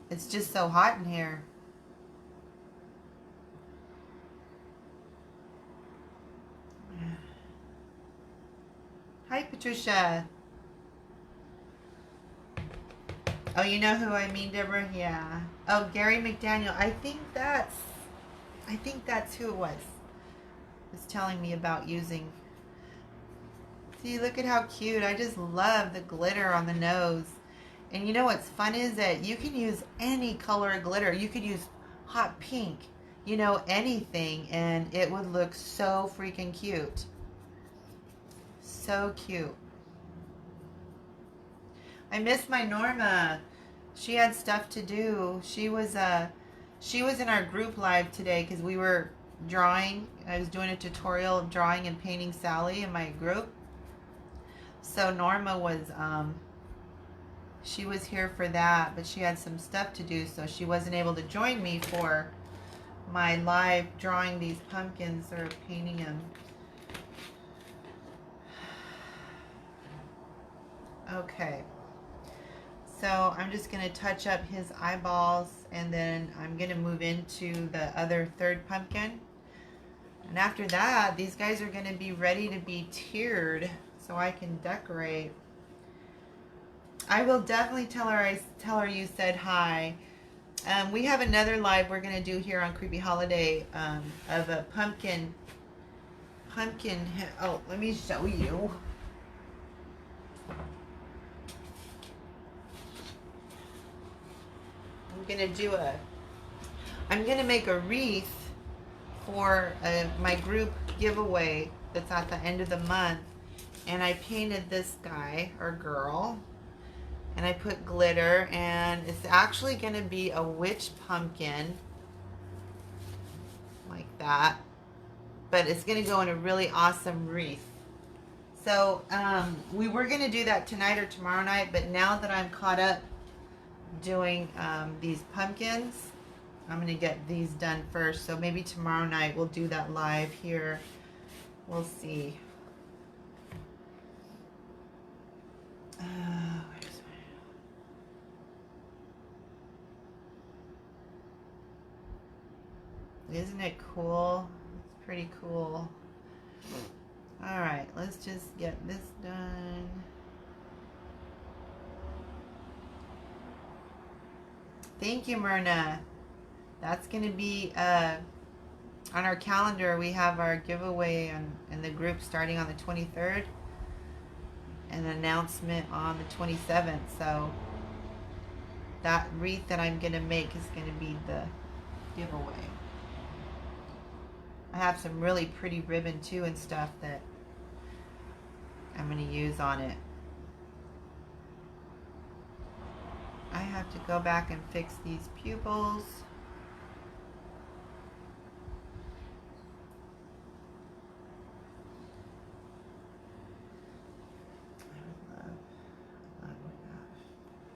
It's just so hot in here. Hi, Patricia. Oh, you know who I mean, Deborah? Yeah. Oh, Gary McDaniel. I think that's who it was. Was telling me about using. See, look at how cute. I just love the glitter on the nose. And you know what's fun is that you can use any color of glitter. You could use hot pink, you know, anything, and it would look so freaking cute. So cute. I miss my Norma. She had stuff to do. She was in our group live today because we were drawing. I was doing a tutorial of drawing and painting Sally in my group. So Norma was she was here for that, but she had some stuff to do, so she wasn't able to join me for my live drawing these pumpkins or painting them. Okay. So I'm just going to touch up his eyeballs, and then I'm going to move into the other third pumpkin. And after that, these guys are going to be ready to be tiered so I can decorate. I will definitely tell her you said hi. We have another live we're going to do here on Creepy Holiday of a pumpkin. Oh, let me show you. I'm going to make a wreath for my group giveaway that's at the end of the month. And I painted this guy or girl. And I put glitter, and it's actually going to be a witch pumpkin. Like that. But it's going to go in a really awesome wreath. So we were going to do that tonight or tomorrow night, but now that I'm caught up doing these pumpkins, I'm going to get these done first. So maybe tomorrow night we'll do that live here. We'll see. Isn't it cool? It's pretty cool. All right, let's just get this done. Thank you, Myrna. That's going to be on our calendar. We have our giveaway in the group starting on the 23rd. An announcement on the 27th. So that wreath that I'm going to make is going to be the giveaway. I have some really pretty ribbon too and stuff that I'm going to use on it. I have to go back and fix these pupils. I love that.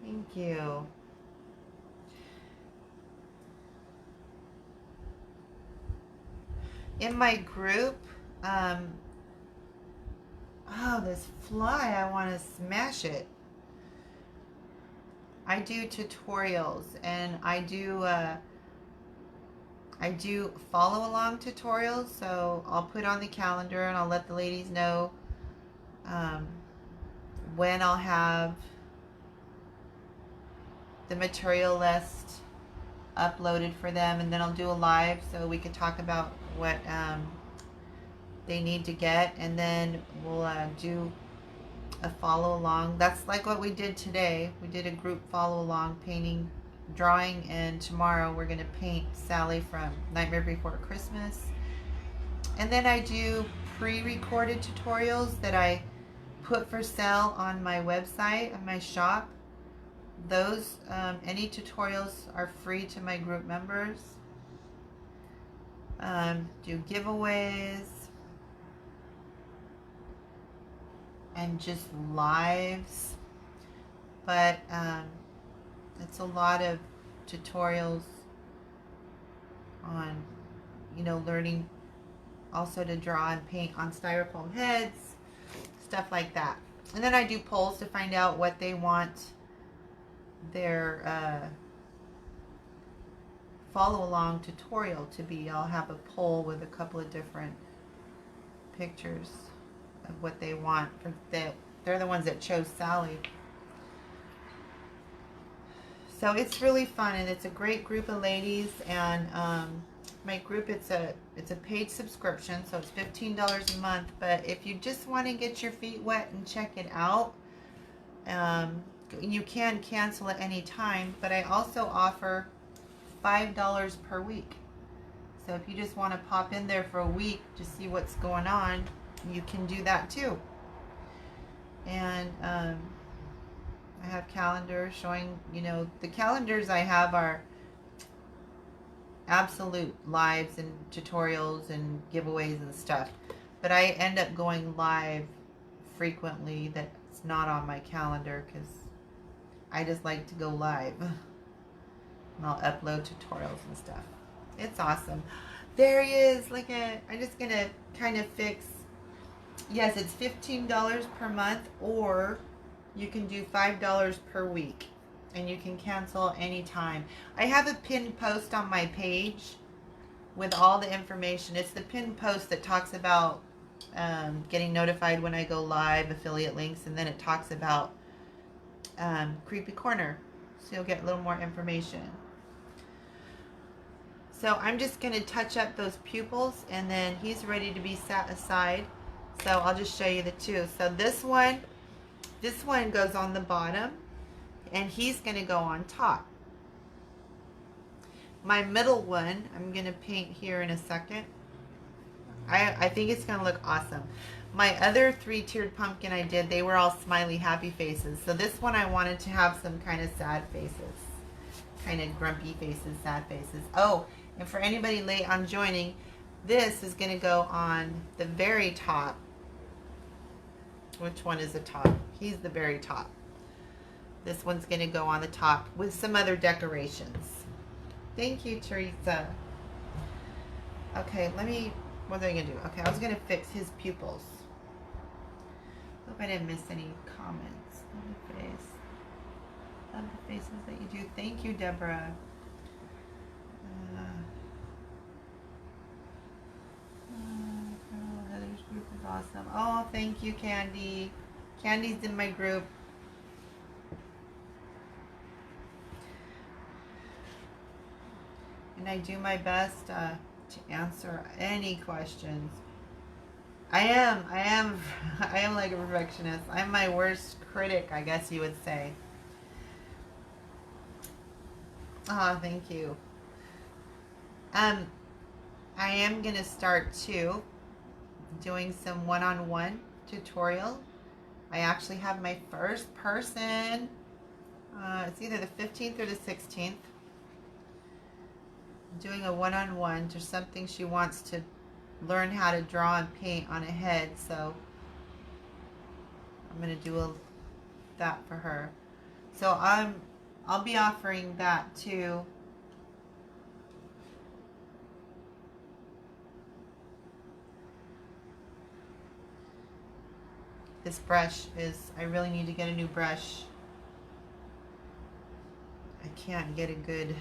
Thank you. In my group, oh, this fly, I want to smash it. I do tutorials, and I do follow along tutorials, so I'll put on the calendar and I'll let the ladies know when I'll have the material list uploaded for them, and then I'll do a live so we can talk about what they need to get, and then we'll do a follow along. That's like what we did today. We did a group follow along painting, drawing, and tomorrow we're going to paint Sally from Nightmare Before Christmas. And then I do pre-recorded tutorials that I put for sale on my website, on my shop. Those, any tutorials are free to my group members. Do giveaways and just lives, but it's a lot of tutorials on, learning also to draw and paint on styrofoam heads, stuff like that. And then I do polls to find out what they want their follow along tutorial to be. I'll have a poll with a couple of different pictures of what they want. They're the ones that chose Sally. So it's really fun, and it's a great group of ladies. And my group, it's a paid subscription, so it's $15 a month. But if you just want to get your feet wet and check it out, you can cancel at any time. But I also offer $5 per week. So if you just want to pop in there for a week to see what's going on, you can do that too. And I have calendars showing, the calendars I have are absolute lives and tutorials and giveaways and stuff. But I end up going live frequently that's not on my calendar because I just like to go live. And I'll upload tutorials and stuff. It's awesome. There he is. I'm just going to kind of fix. Yes, it's $15 per month, or you can do $5 per week. and you can cancel anytime. I have a pinned post on my page with all the information. It's the pinned post that talks about getting notified when I go live, affiliate links, and then it talks about Creepy Corner, so you'll get a little more information. So I'm just going to touch up those pupils, and then he's ready to be set aside. So I'll just show you the two. So this one goes on the bottom, and he's going to go on top. My middle one, I'm going to paint here in a second. I think it's going to look awesome. My other 3-tiered pumpkin I did, they were all smiley, happy faces. So this one I wanted to have some kind of sad faces. Kind of grumpy faces, sad faces. Oh, and for anybody late on joining, this is going to go on the very top. Which one is the top? He's the very top. This one's going to go on the top with some other decorations. Thank you, Teresa. Okay, what was I going to do? Okay, I was going to fix his pupils. Hope I didn't miss any comments. Love the face. Love the faces that you do. Thank you, Deborah. Heather's group is awesome. Oh, thank you, Candy. Candy's in my group. And I do my best to answer any questions. I am like a perfectionist. I'm my worst critic, I guess you would say. Oh, thank you. I am gonna start too doing some one-on-one tutorial. I actually have my first person. It's either the 15th or the 16th. Doing a one-on-one to something she wants to learn how to draw and paint on a head, so I'm gonna do that for her. So I'll be offering that too. This brush is, I really need to get a new brush. I can't get a good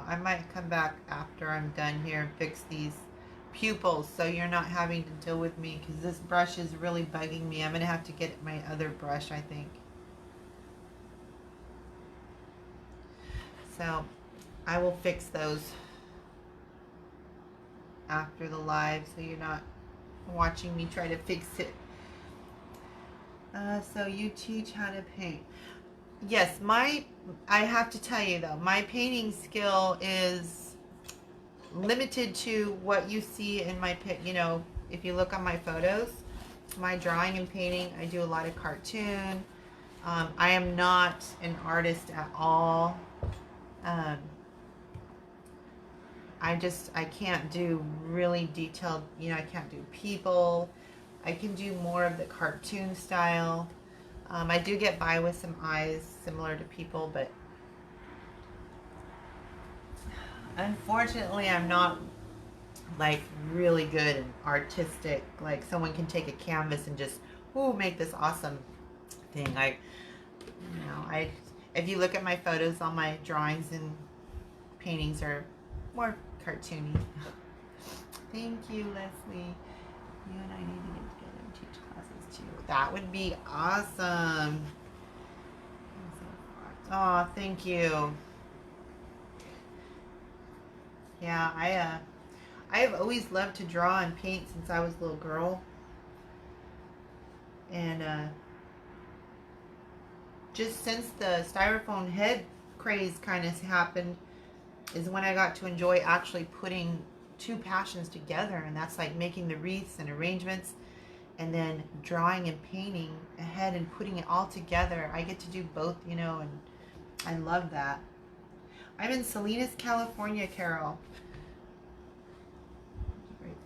I might come back after I'm done here and fix these pupils so you're not having to deal with me, because this brush is really bugging me. I'm going to have to get my other brush, I think. So I will fix those after the live so you're not watching me try to fix it. So you teach how to paint. Yes, I have to tell you though, my painting skill is limited to what you see in my if you look on my photos, my drawing and painting, I do a lot of cartoon. I am not an artist at all. I can't do really detailed, I can't do people. I can do more of the cartoon style. I do get by with some eyes similar to people, but unfortunately I'm not like really good and artistic. Like someone can take a canvas and just make this awesome thing. If you look at my photos, all my drawings and paintings are more cartoony. Thank you, Leslie. You and I need to get together and teach classes too. That would be awesome. Oh, thank you. Yeah, I have always loved to draw and paint since I was a little girl. And just since the Styrofoam Head craze kind of happened is when I got to enjoy actually putting two passions together, and that's like making the wreaths and arrangements and then drawing and painting a head and putting it all together. I get to do both, and I love that. I'm in Salinas, California, Carol.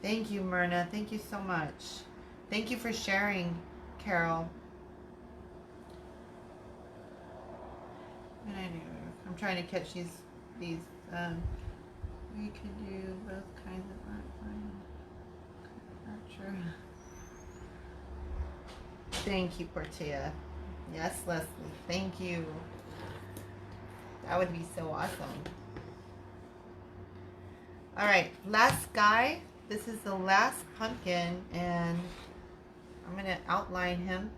Thank you, Myrna. Thank you so much. Thank you for sharing, Carol. And I'm trying to catch these. We could do both kinds of art. Not true. Thank you, Portia. Yes, Leslie. Thank you. That would be so awesome. All right, last guy. This is the last pumpkin, and I'm gonna outline him.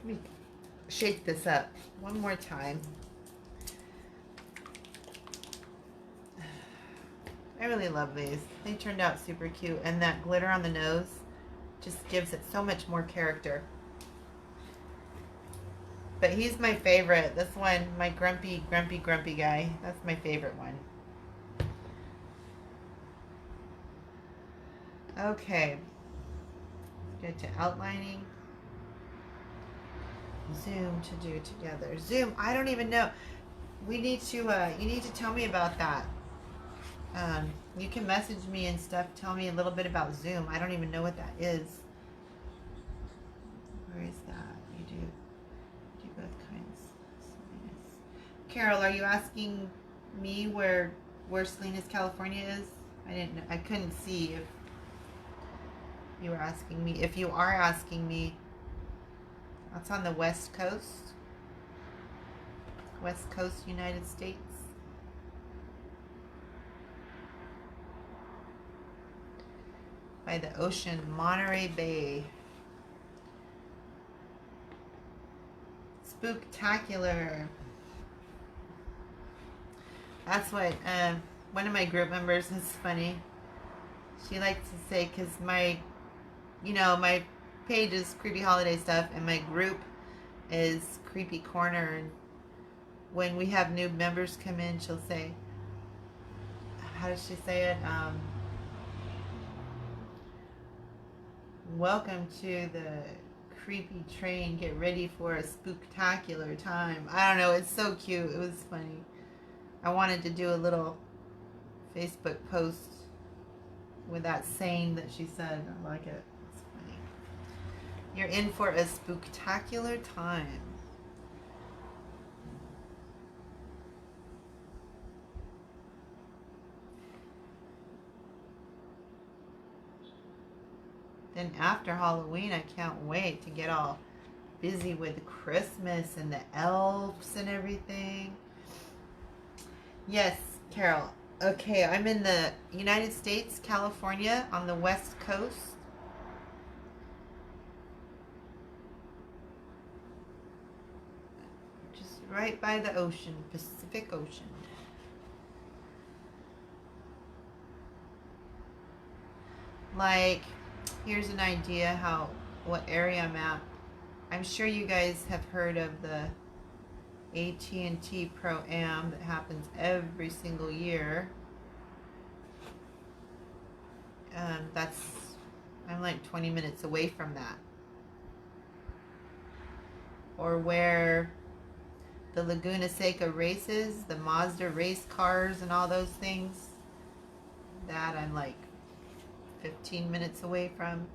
Let me shake this up one more time. I really love these. They turned out super cute, and that glitter on the nose just gives it so much more character. But he's my favorite. This one, my grumpy guy. That's my favorite one. Okay. Let's get to outlining. Zoom to do together. Zoom, I don't even know. We need to, you need to tell me about that. You can message me and stuff. Tell me a little bit about Zoom. I don't even know what that is. Where is that? You do both kinds. Salinas. Carol, are you asking me where Salinas, California is? I didn't know. I couldn't see if you were asking me. If you are asking me, that's on the West Coast. West Coast, United States. By the ocean, Monterey Bay. Spooktacular. That's what one of my group members is funny. She likes to say, because my page is creepy holiday stuff, and my group is creepy corner. And when we have new members come in, she'll say, how does she say it? Welcome to the creepy train. Get ready for a spooktacular time. I don't know. It's so cute. It was funny. I wanted to do a little Facebook post with that saying that she said. I like it. It's funny. You're in for a spooktacular time. Then after Halloween, I can't wait to get all busy with Christmas and the elves and everything. Yes, Carol. Okay, I'm in the United States, California, on the West Coast. Just right by the ocean, Pacific Ocean. Like, here's an idea what area I'm at. I'm sure you guys have heard of the AT&T Pro-Am that happens every single year. I'm like 20 minutes away from that. Or where the Laguna Seca races, the Mazda race cars and all those things, that I'm like 15 minutes away from.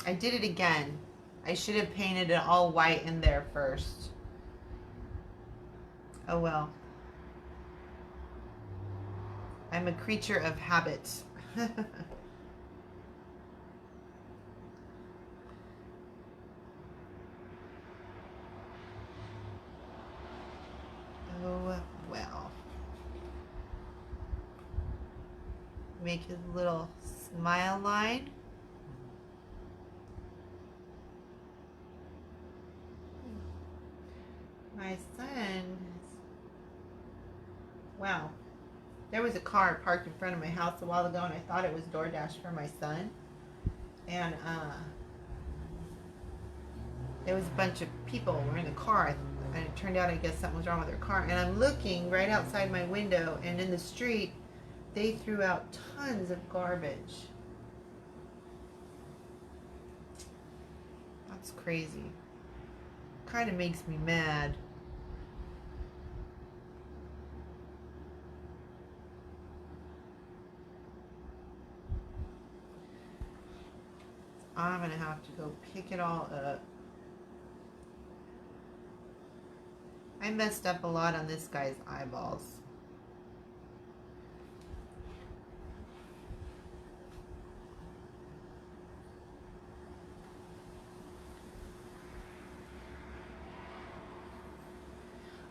I did it again. I should have painted it all white in there first. Oh well. I'm a creature of habit. Oh well. Make his little smile line. My son, wow, there was a car parked in front of my house a while ago, and I thought it was DoorDash for my son, and there was a bunch of people were in the car, and it turned out I guess something was wrong with their car, and I'm looking right outside my window, and in the street they threw out tons of garbage. That's crazy. Kind of makes me mad. I'm gonna have to go pick it all up. I messed up a lot on this guy's eyeballs.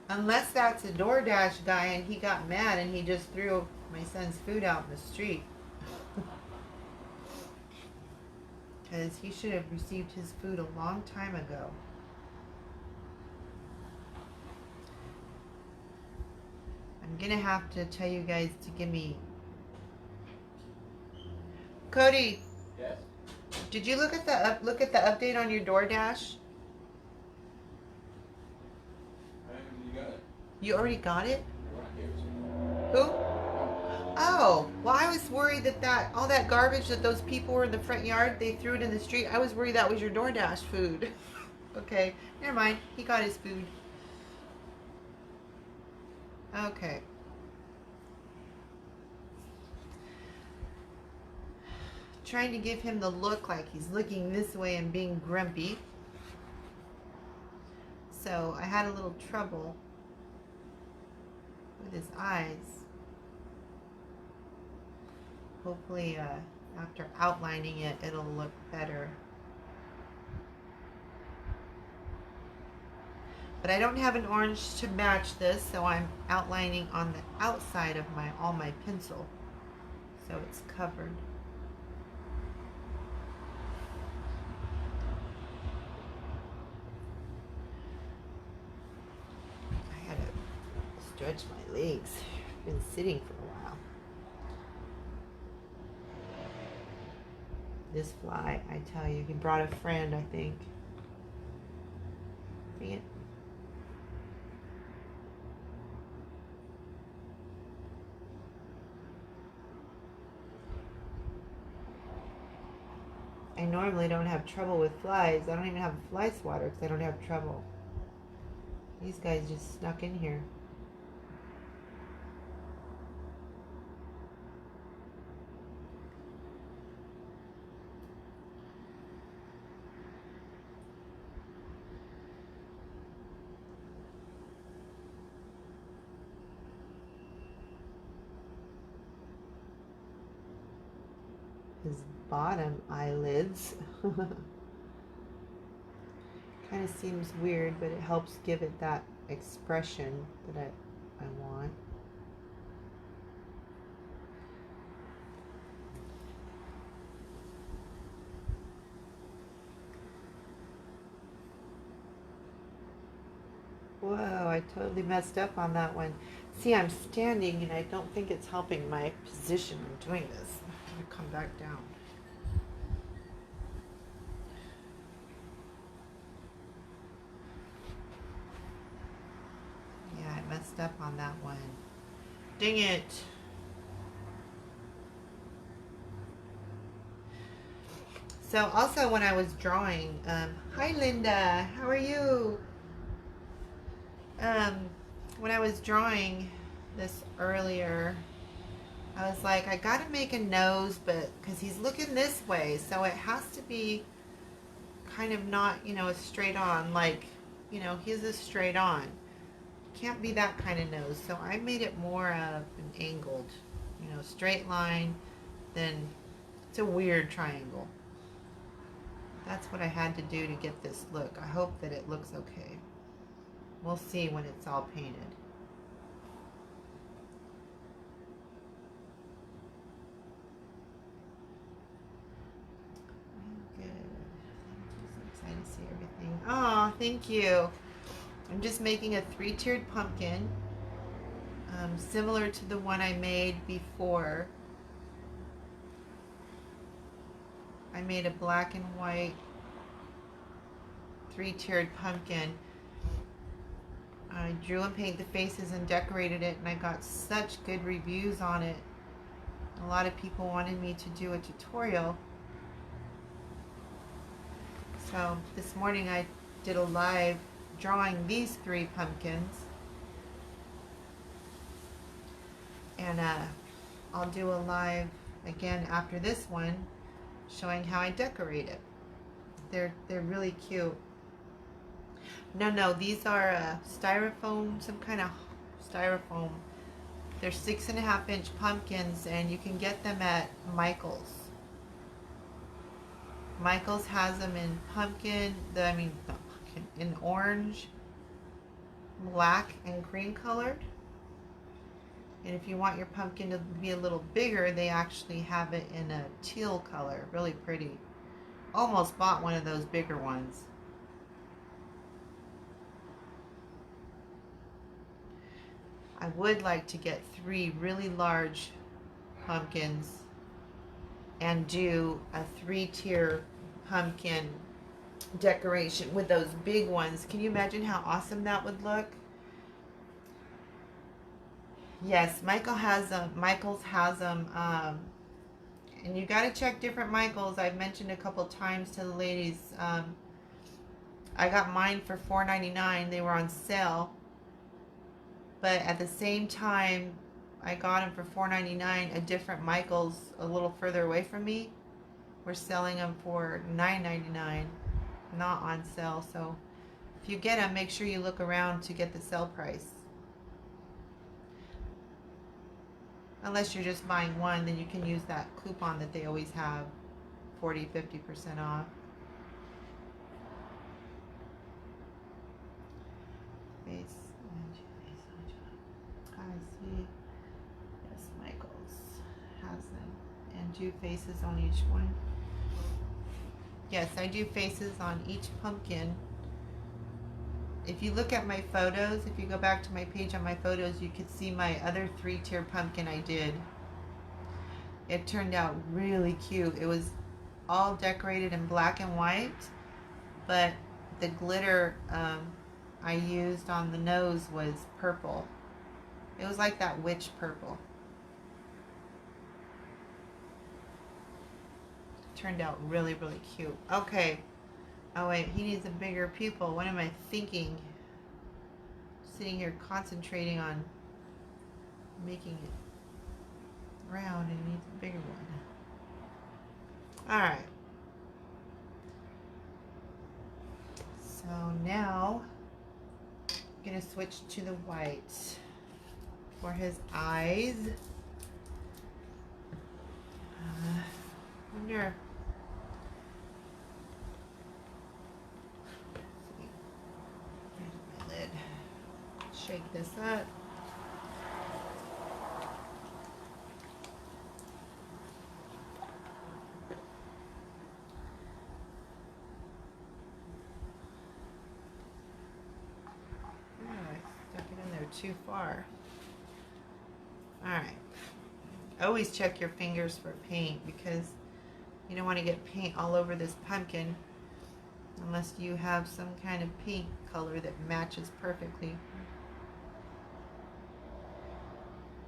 Unless that's a DoorDash guy and he got mad and he just threw my son's food out in the street. Because he should have received his food a long time ago. I'm gonna have to tell you guys to give me... Cody, Yes. did you look at the update on your DoorDash? You got it. You already got it? You want to give it to Who? Oh, well, I was worried that all that garbage that those people were in the front yard, they threw it in the street. I was worried that was your DoorDash food. Okay, never mind. He got his food. Okay. Trying to give him the look like he's looking this way and being grumpy. So I had a little trouble with his eyes. Hopefully, after outlining it, it'll look better. But I don't have an orange to match this, so I'm outlining on the outside of all my pencil, so it's covered. I had to stretch my legs. I've been sitting for a while. This fly, I tell you, he brought a friend, I think. Dang it. I normally don't have trouble with flies. I don't even have a fly swatter because I don't have trouble. These guys just snuck in here. His bottom eyelids. Kind of seems weird, but it helps give it that expression that I want. Whoa, I totally messed up on that one. See, I'm standing and I don't think it's helping my position in doing this. I'm gonna come back down. Yeah, I messed up on that one. Dang it. So also when I was drawing, hi Linda, how are you? When I was drawing this earlier, I was like, I gotta make a nose, but because he's looking this way, so it has to be kind of not, a straight on, like, he's a straight on. Can't be that kind of nose, so I made it more of an angled, straight line, then it's a weird triangle. That's what I had to do to get this look. I hope that it looks okay. We'll see when it's all painted. Good. I'm so excited to see everything. Oh, thank you. I'm just making a 3-tiered pumpkin, similar to the one I made before. I made a black and white 3-tiered pumpkin. I drew and painted the faces and decorated it, and I got such good reviews on it. A lot of people wanted me to do a tutorial. So this morning I did a live drawing these 3 pumpkins. And I'll do a live again after this one showing how I decorate it. They're really cute. No, these are styrofoam, some kind of styrofoam. They're 6.5-inch pumpkins, and you can get them at Michael's. Michael's has them in pumpkin, not pumpkin, in orange, black, and green colored. And if you want your pumpkin to be a little bigger, they actually have it in a teal color. Really pretty. Almost bought one of those bigger ones. I would like to get 3 really large pumpkins and do a 3-tier pumpkin decoration with those big ones. Can you imagine how awesome that would look? Yes, Michael's has them, and you got to check different Michaels. I've mentioned a couple times to the ladies. I got mine for $4.99. They were on sale. But at the same time, I got them for $4.99. A different Michael's a little further away from me, we're selling them for $9.99, not on sale. So if you get them, make sure you look around to get the sale price. Unless you're just buying one, then you can use that coupon that they always have, 40-50% off. Vase. I see. Yes, Michael's has them. And do faces on each one. Yes, I do faces on each pumpkin. If you look at my photos, if you go back to my page on my photos, you could see my other 3-tier pumpkin I did. It turned out really cute. It was all decorated in black and white, but the glitter I used on the nose was purple. It was like that witch purple. Turned out really, really cute. Okay. Oh wait, he needs a bigger pupil. What am I thinking? Sitting here concentrating on making it round, and he needs a bigger one. Alright. So now I'm going to switch to the white for his eyes. Wonder. Here's my lid. Shake this up. Oh, I stuck it in there too far. Alright. Always check your fingers for paint, because you don't want to get paint all over this pumpkin unless you have some kind of paint color that matches perfectly.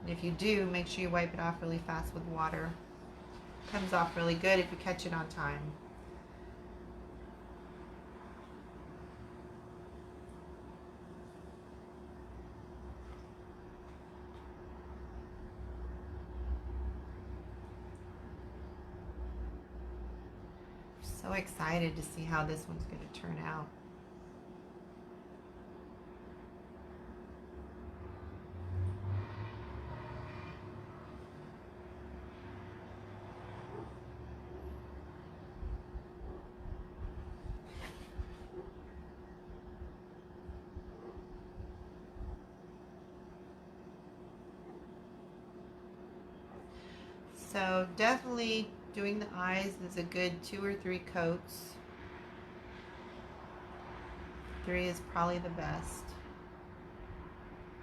And if you do, make sure you wipe it off really fast with water. Comes off really good if you catch it on time. So excited to see how this one's going to turn out. So definitely doing the eyes is a good 2 or 3 coats. 3 is probably the best.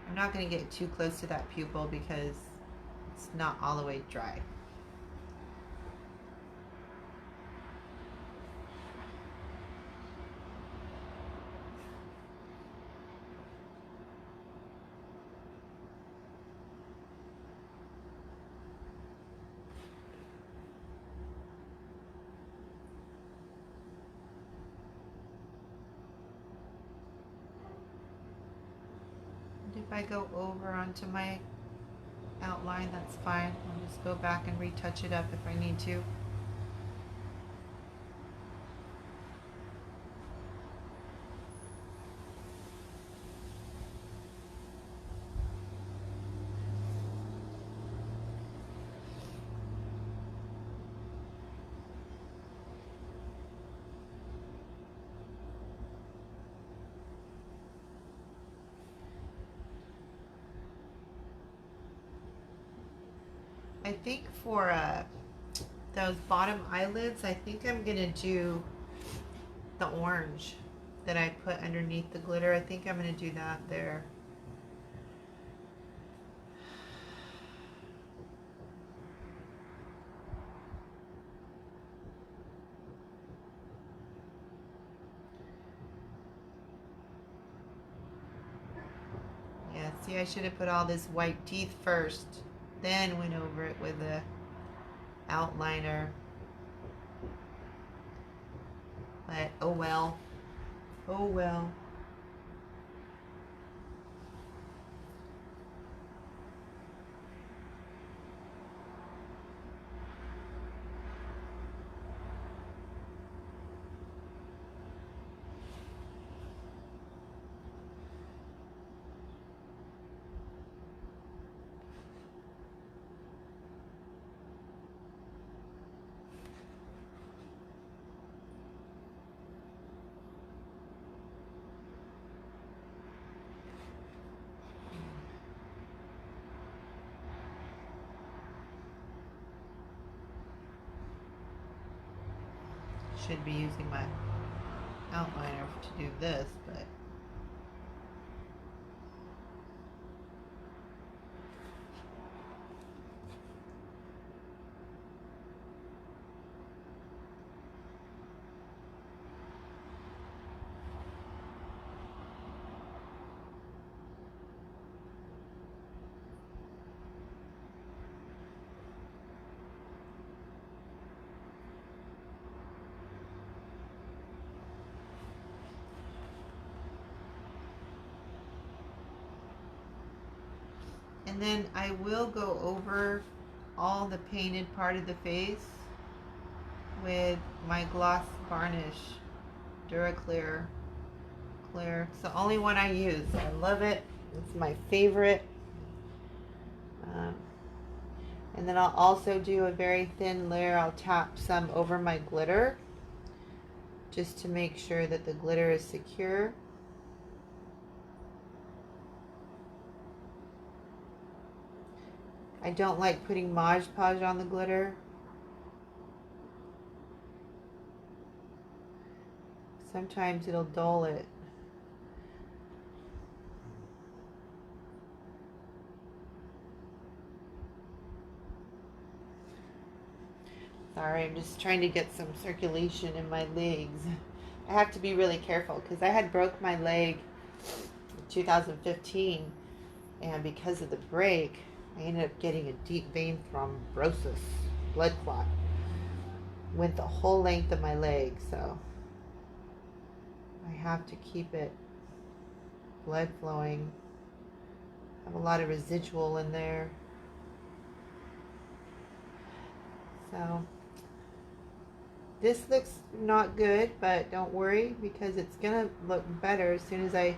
I'm not going to get too close to that pupil because it's not all the way dry. If I go over onto my outline, that's fine. I'll just go back and retouch it up if I need to. I think for those bottom eyelids, I think I'm gonna do the orange that I put underneath the glitter. I think I'm gonna do that there. Yeah, see, I should have put all this white teeth first, then went over it with the outliner. But oh well. Oh well. Should be using my outliner to do this, but and then I will go over all the painted part of the face with my gloss varnish, Duraclear Clear. It's the only one I use. I love it. It's my favorite. And then I'll also do a very thin layer. I'll tap some over my glitter just to make sure that the glitter is secure. I don't like putting Mod Podge on the glitter. Sometimes it'll dull it. Sorry, I'm just trying to get some circulation in my legs. I have to be really careful because I had broke my leg in 2015, and because of the break, I ended up getting a deep vein thrombosis, blood clot. Went the whole length of my leg, so I have to keep it blood flowing. I have a lot of residual in there. So this looks not good, but don't worry because it's gonna look better as soon as I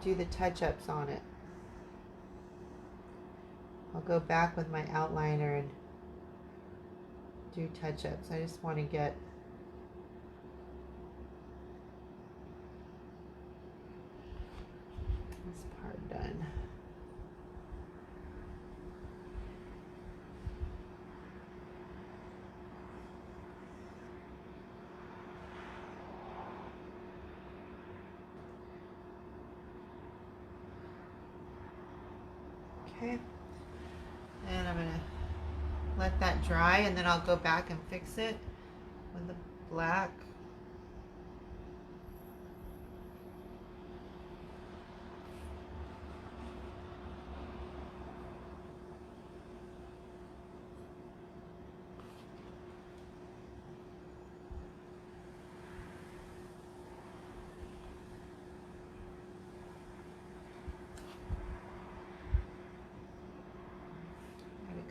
do the touch-ups on it. I'll go back with my outliner and do touch-ups. I just want to get this part done. Okay. And I'm going to let that dry, and then I'll go back and fix it with the black.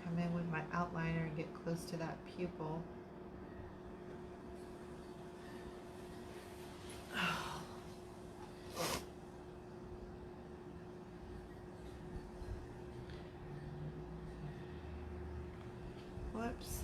Come in with my outliner and get close to that pupil. Whoops.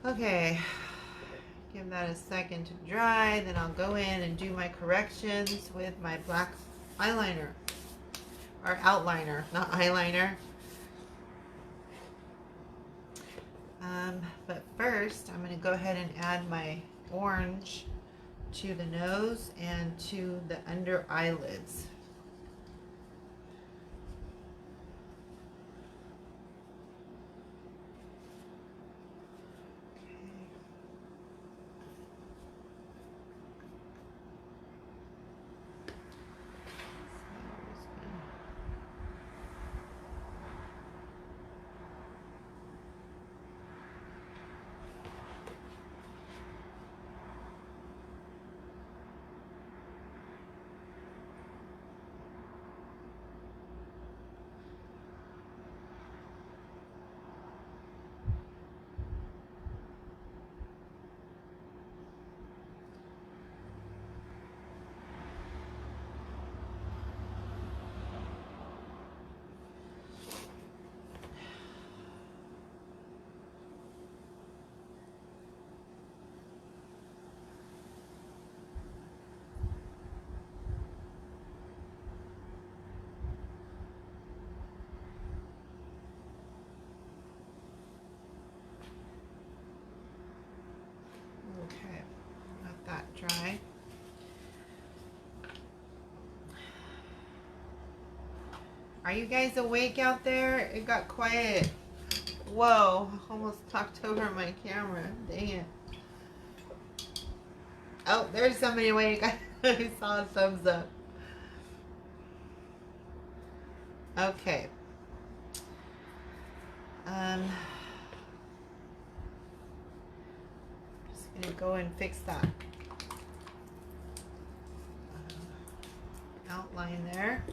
Okay, give that a second to dry, then I'll go in and do my corrections with my black eyeliner, or outliner, not eyeliner. But first, I'm going to go ahead and add my orange to the nose and to the under eyelids. Okay, let that dry. Are you guys awake out there? It got quiet. Whoa, almost knocked over my camera. Dang it. Oh, there's somebody awake. I saw a thumbs up. Okay. Just gonna go and fix that outline there.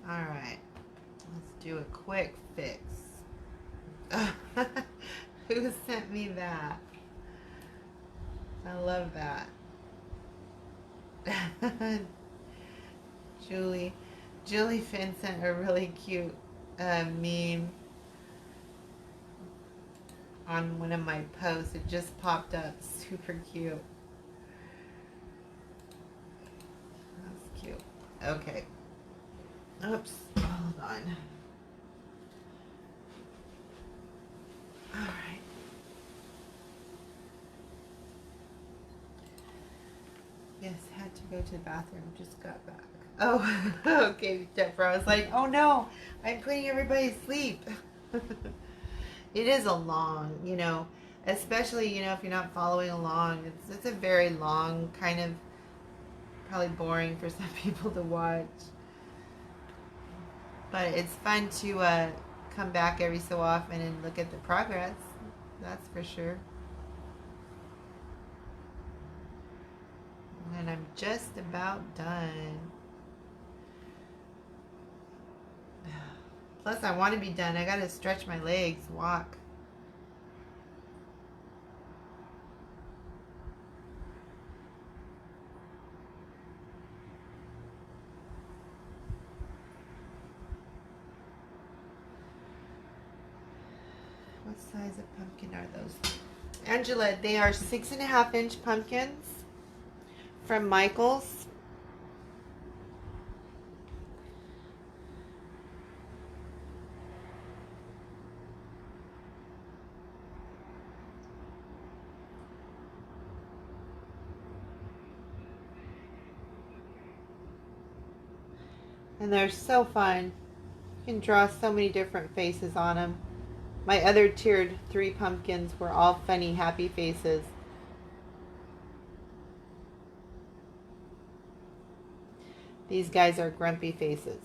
All right, let's do a quick fix. Who sent me that? I love that. Julie Finn sent a really cute meme on one of my posts. It just popped up. Super cute. That's cute. Okay. Oops. Hold on. All right. Yes, had to go to the bathroom. Just got back. Oh, okay, Jennifer. I was like, oh no, I'm putting everybody to sleep. It is a long, especially, if you're not following along. It's a very long, kind of probably boring for some people to watch. But it's fun to come back every so often and look at the progress. That's for sure. And I'm just about done. Plus, I want to be done. I got to stretch my legs, walk. What size of pumpkin are those? Angela, they are 6.5-inch pumpkins from Michael's. And they're so fun. You can draw so many different faces on them. My other tiered 3 pumpkins were all funny, happy faces. These guys are grumpy faces.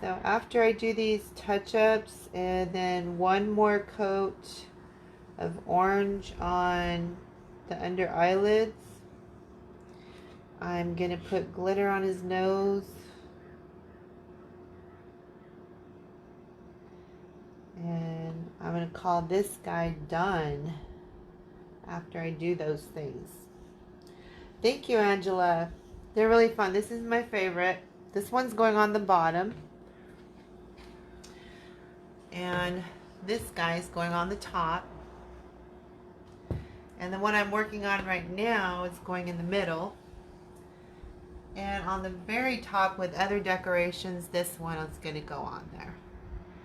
So after I do these touch-ups and then one more coat of orange on the under eyelids, I'm gonna put glitter on his nose. And I'm gonna call this guy done after I do those things. Thank you, Angela. They're really fun. This is my favorite. This one's going on the bottom. And this guy's going on the top. And the one I'm working on right now is going in the middle. And on the very top with other decorations, this one is going to go on there.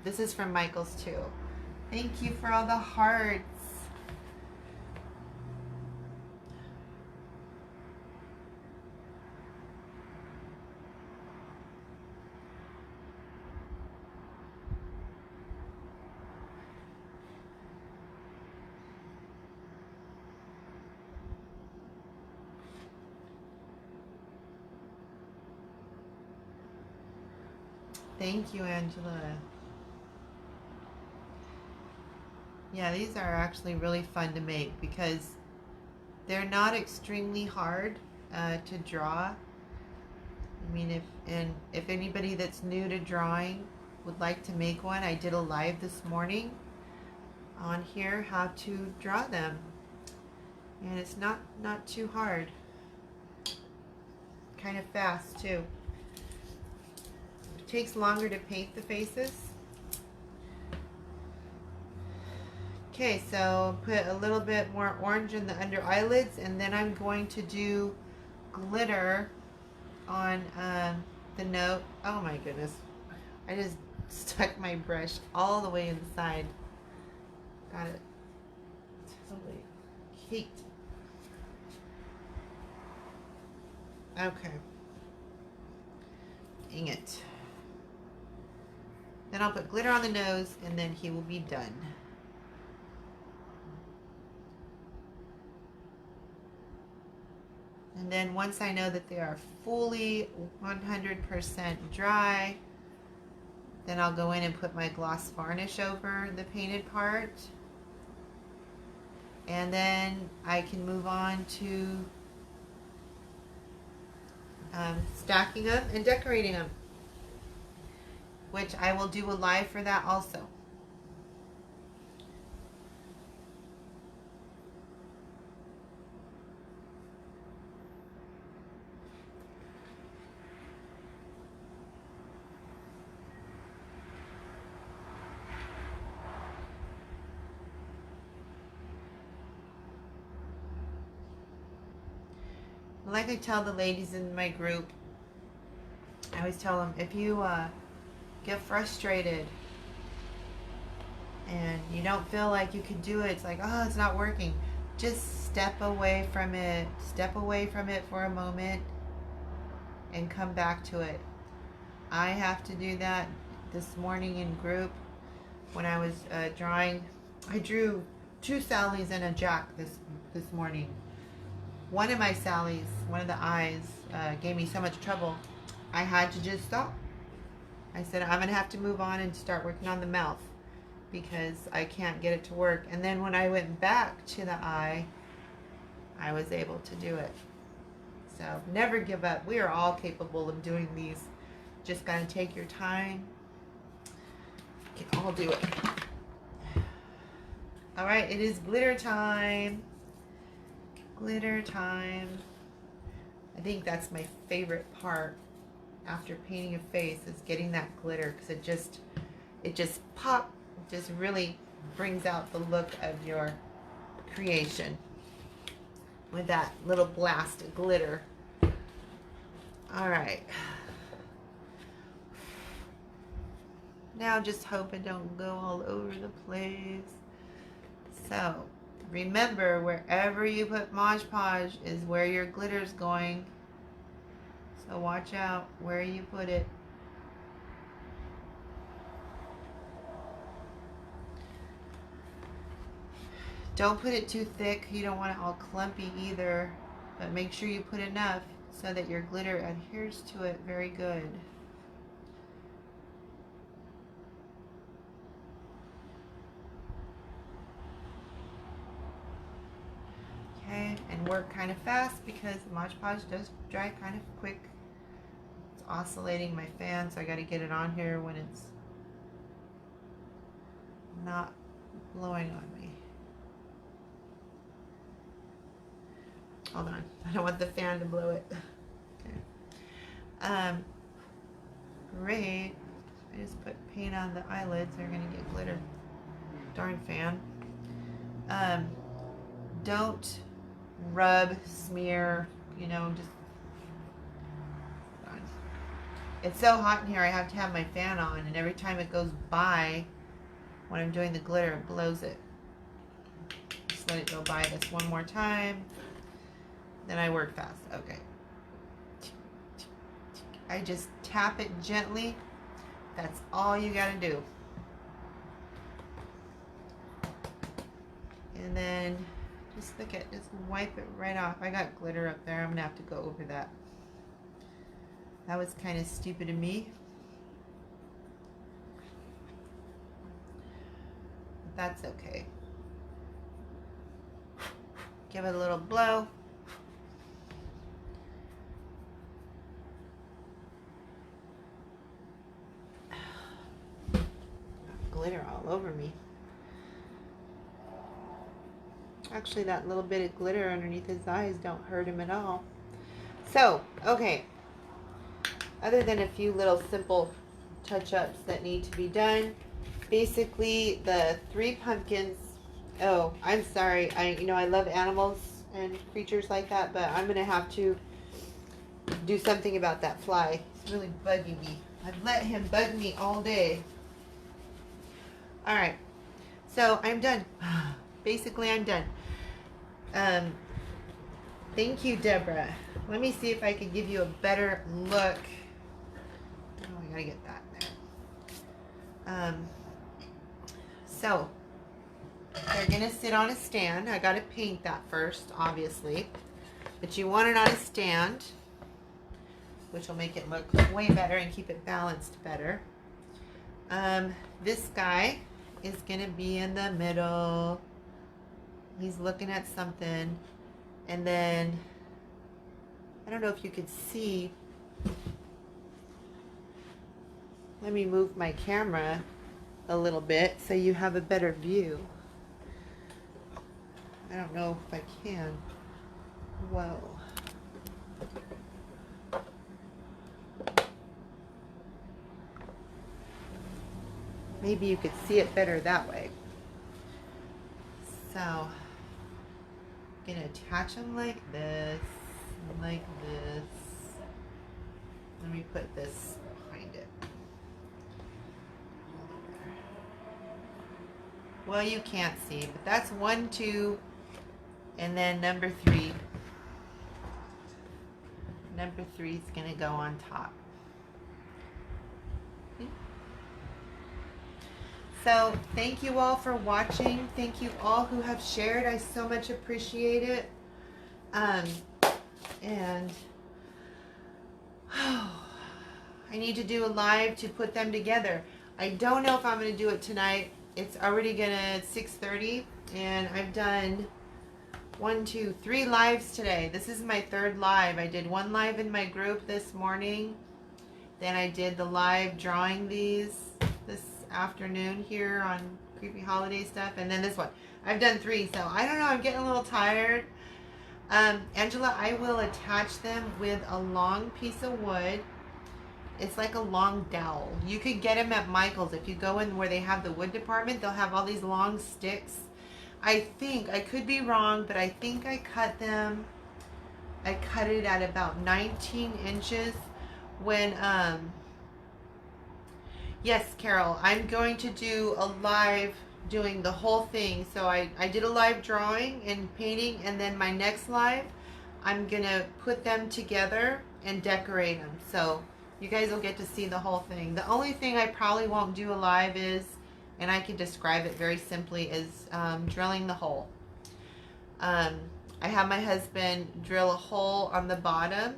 This is from Michael's too. Thank you for all the hearts. Thank you, Angela. Yeah, these are actually really fun to make because they're not extremely hard to draw. I mean, if anybody that's new to drawing would like to make one, I did a live this morning on here how to draw them, and it's not too hard. Kind of fast too. It takes longer to paint the faces. Okay, so put a little bit more orange in the under eyelids, and then I'm going to do glitter on the note. Oh my goodness, I just stuck my brush all the way inside. Got it totally caked. Okay. Dang it. Then I'll put glitter on the nose, and then he will be done. And then once I know that they are fully 100% dry, then I'll go in and put my gloss varnish over the painted part. And then I can move on to stacking them and decorating them, which I will do a live for that also. Like I tell the ladies in my group, I always tell them, if you get frustrated and you don't feel like you can do it, it's like, oh, it's not working, just step away from it. Step away from it for a moment and come back to it. I have to do that this morning in group. When I was drawing, I drew 2 Sallys and a Jack this morning. One of my Sallys, one of the eyes, gave me so much trouble, I had to just stop. I said, I'm going to have to move on and start working on the mouth because I can't get it to work. And then when I went back to the eye, I was able to do it. So never give up. We are all capable of doing these. Just got to take your time. We can all do it. All right, it is glitter time. Glitter time. I think that's my favorite part after painting a face, is getting that glitter, because it just pop, just really brings out the look of your creation with that little blast of glitter. All right. Now just hope it don't go all over the place. So remember, wherever you put Mod Podge is where your glitter's going. So watch out where you put it. Don't put it too thick. You don't want it all clumpy either. But make sure you put enough so that your glitter adheres to it very good. work kind of fast because the Mod Podge does dry kind of quick. It's oscillating my fan, so I got to get it on here when it's not blowing on me. Hold on, I don't want the fan to blow it. Okay. Great. I just put paint on the eyelids. They're gonna get glitter. Darn fan. Don't rub, smear, you know, just. It's so hot in here. I have to have my fan on, and every time it goes by, when I'm doing the glitter, it blows it. Just let it go by this one more time. Then I work fast. Okay. I just tap it gently. That's all you gotta do. And then just look at, just wipe it right off. I got glitter up there. I'm gonna have to go over that. That was kind of stupid of me. But that's okay. Give it a little blow. Glitter all over me. Actually, that little bit of glitter underneath his eyes don't hurt him at all. So, okay. Other than a few little simple touch-ups that need to be done, basically the 3 pumpkins. Oh, I'm sorry. I love animals and creatures like that, but I'm gonna have to do something about that fly. It's really bugging me. I've let him bug me all day. All right, so I'm done. Basically, I'm done. Thank you, Deborah. Let me see if I can give you a better look. Oh, I gotta get that there. So they're gonna sit on a stand. I gotta paint that first, obviously, but you want it on a stand, which will make it look way better and keep it balanced better. This guy is gonna be in the middle. He's looking at something, and then I don't know if you could see. Let me move my camera a little bit so you have a better view. I don't know if I can. Whoa. Maybe you could see it better that way. So, I'm gonna attach them like this, like this. Let me put this behind it. Well, you can't see, but that's 1, 2, and then number 3. Number 3 is gonna go on top. So thank you all for watching. Thank you all who have shared. I so much appreciate it. And I need to do a live to put them together. I don't know if I'm going to do it tonight. It's already gonna 6:30, and I've done 1, 2, 3 lives today. This is my 3rd live. I did 1 live in my group this morning. Then I did the live drawing these this afternoon here on Creepy Holiday Stuff, and then this one. I've done 3, so I don't know, I'm getting a little tired. Angela, I will attach them with a long piece of wood. It's like a long dowel. You could get them at Michael's. If you go in where they have the wood department, they'll have all these long sticks. I think, I could be wrong, but I think I cut it at about 19 inches when, yes, Carol, I'm going to do a live doing the whole thing. So I did a live drawing and painting, and then my next live, I'm going to put them together and decorate them. So you guys will get to see the whole thing. The only thing I probably won't do a live is, and I can describe it very simply, is drilling the hole. I have my husband drill a hole on the bottom.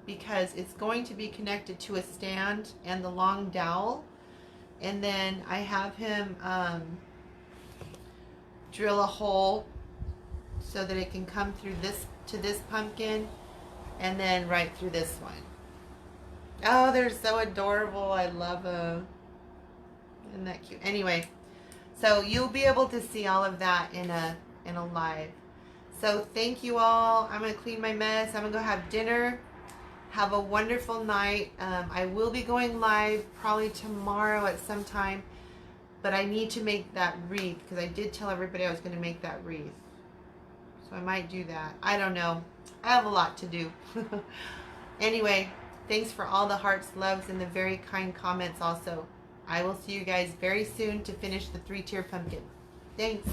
Because it's going to be connected to a stand and the long dowel. And then I have him drill a hole so that it can come through this to this pumpkin, and then right through this one. Oh, they're so adorable. I love them. Isn't that cute? Anyway, so you'll be able to see all of that in a live. So thank you all. I'm gonna clean my mess. I'm gonna go have dinner. Have a wonderful night. I will be going live probably tomorrow at some time, but I need to make that wreath because I did tell everybody I was going to make that wreath. So I might do that. I don't know. I have a lot to do. Anyway, thanks for all the hearts, loves, and the very kind comments also. I will see you guys very soon to finish the 3-tier pumpkin. Thanks.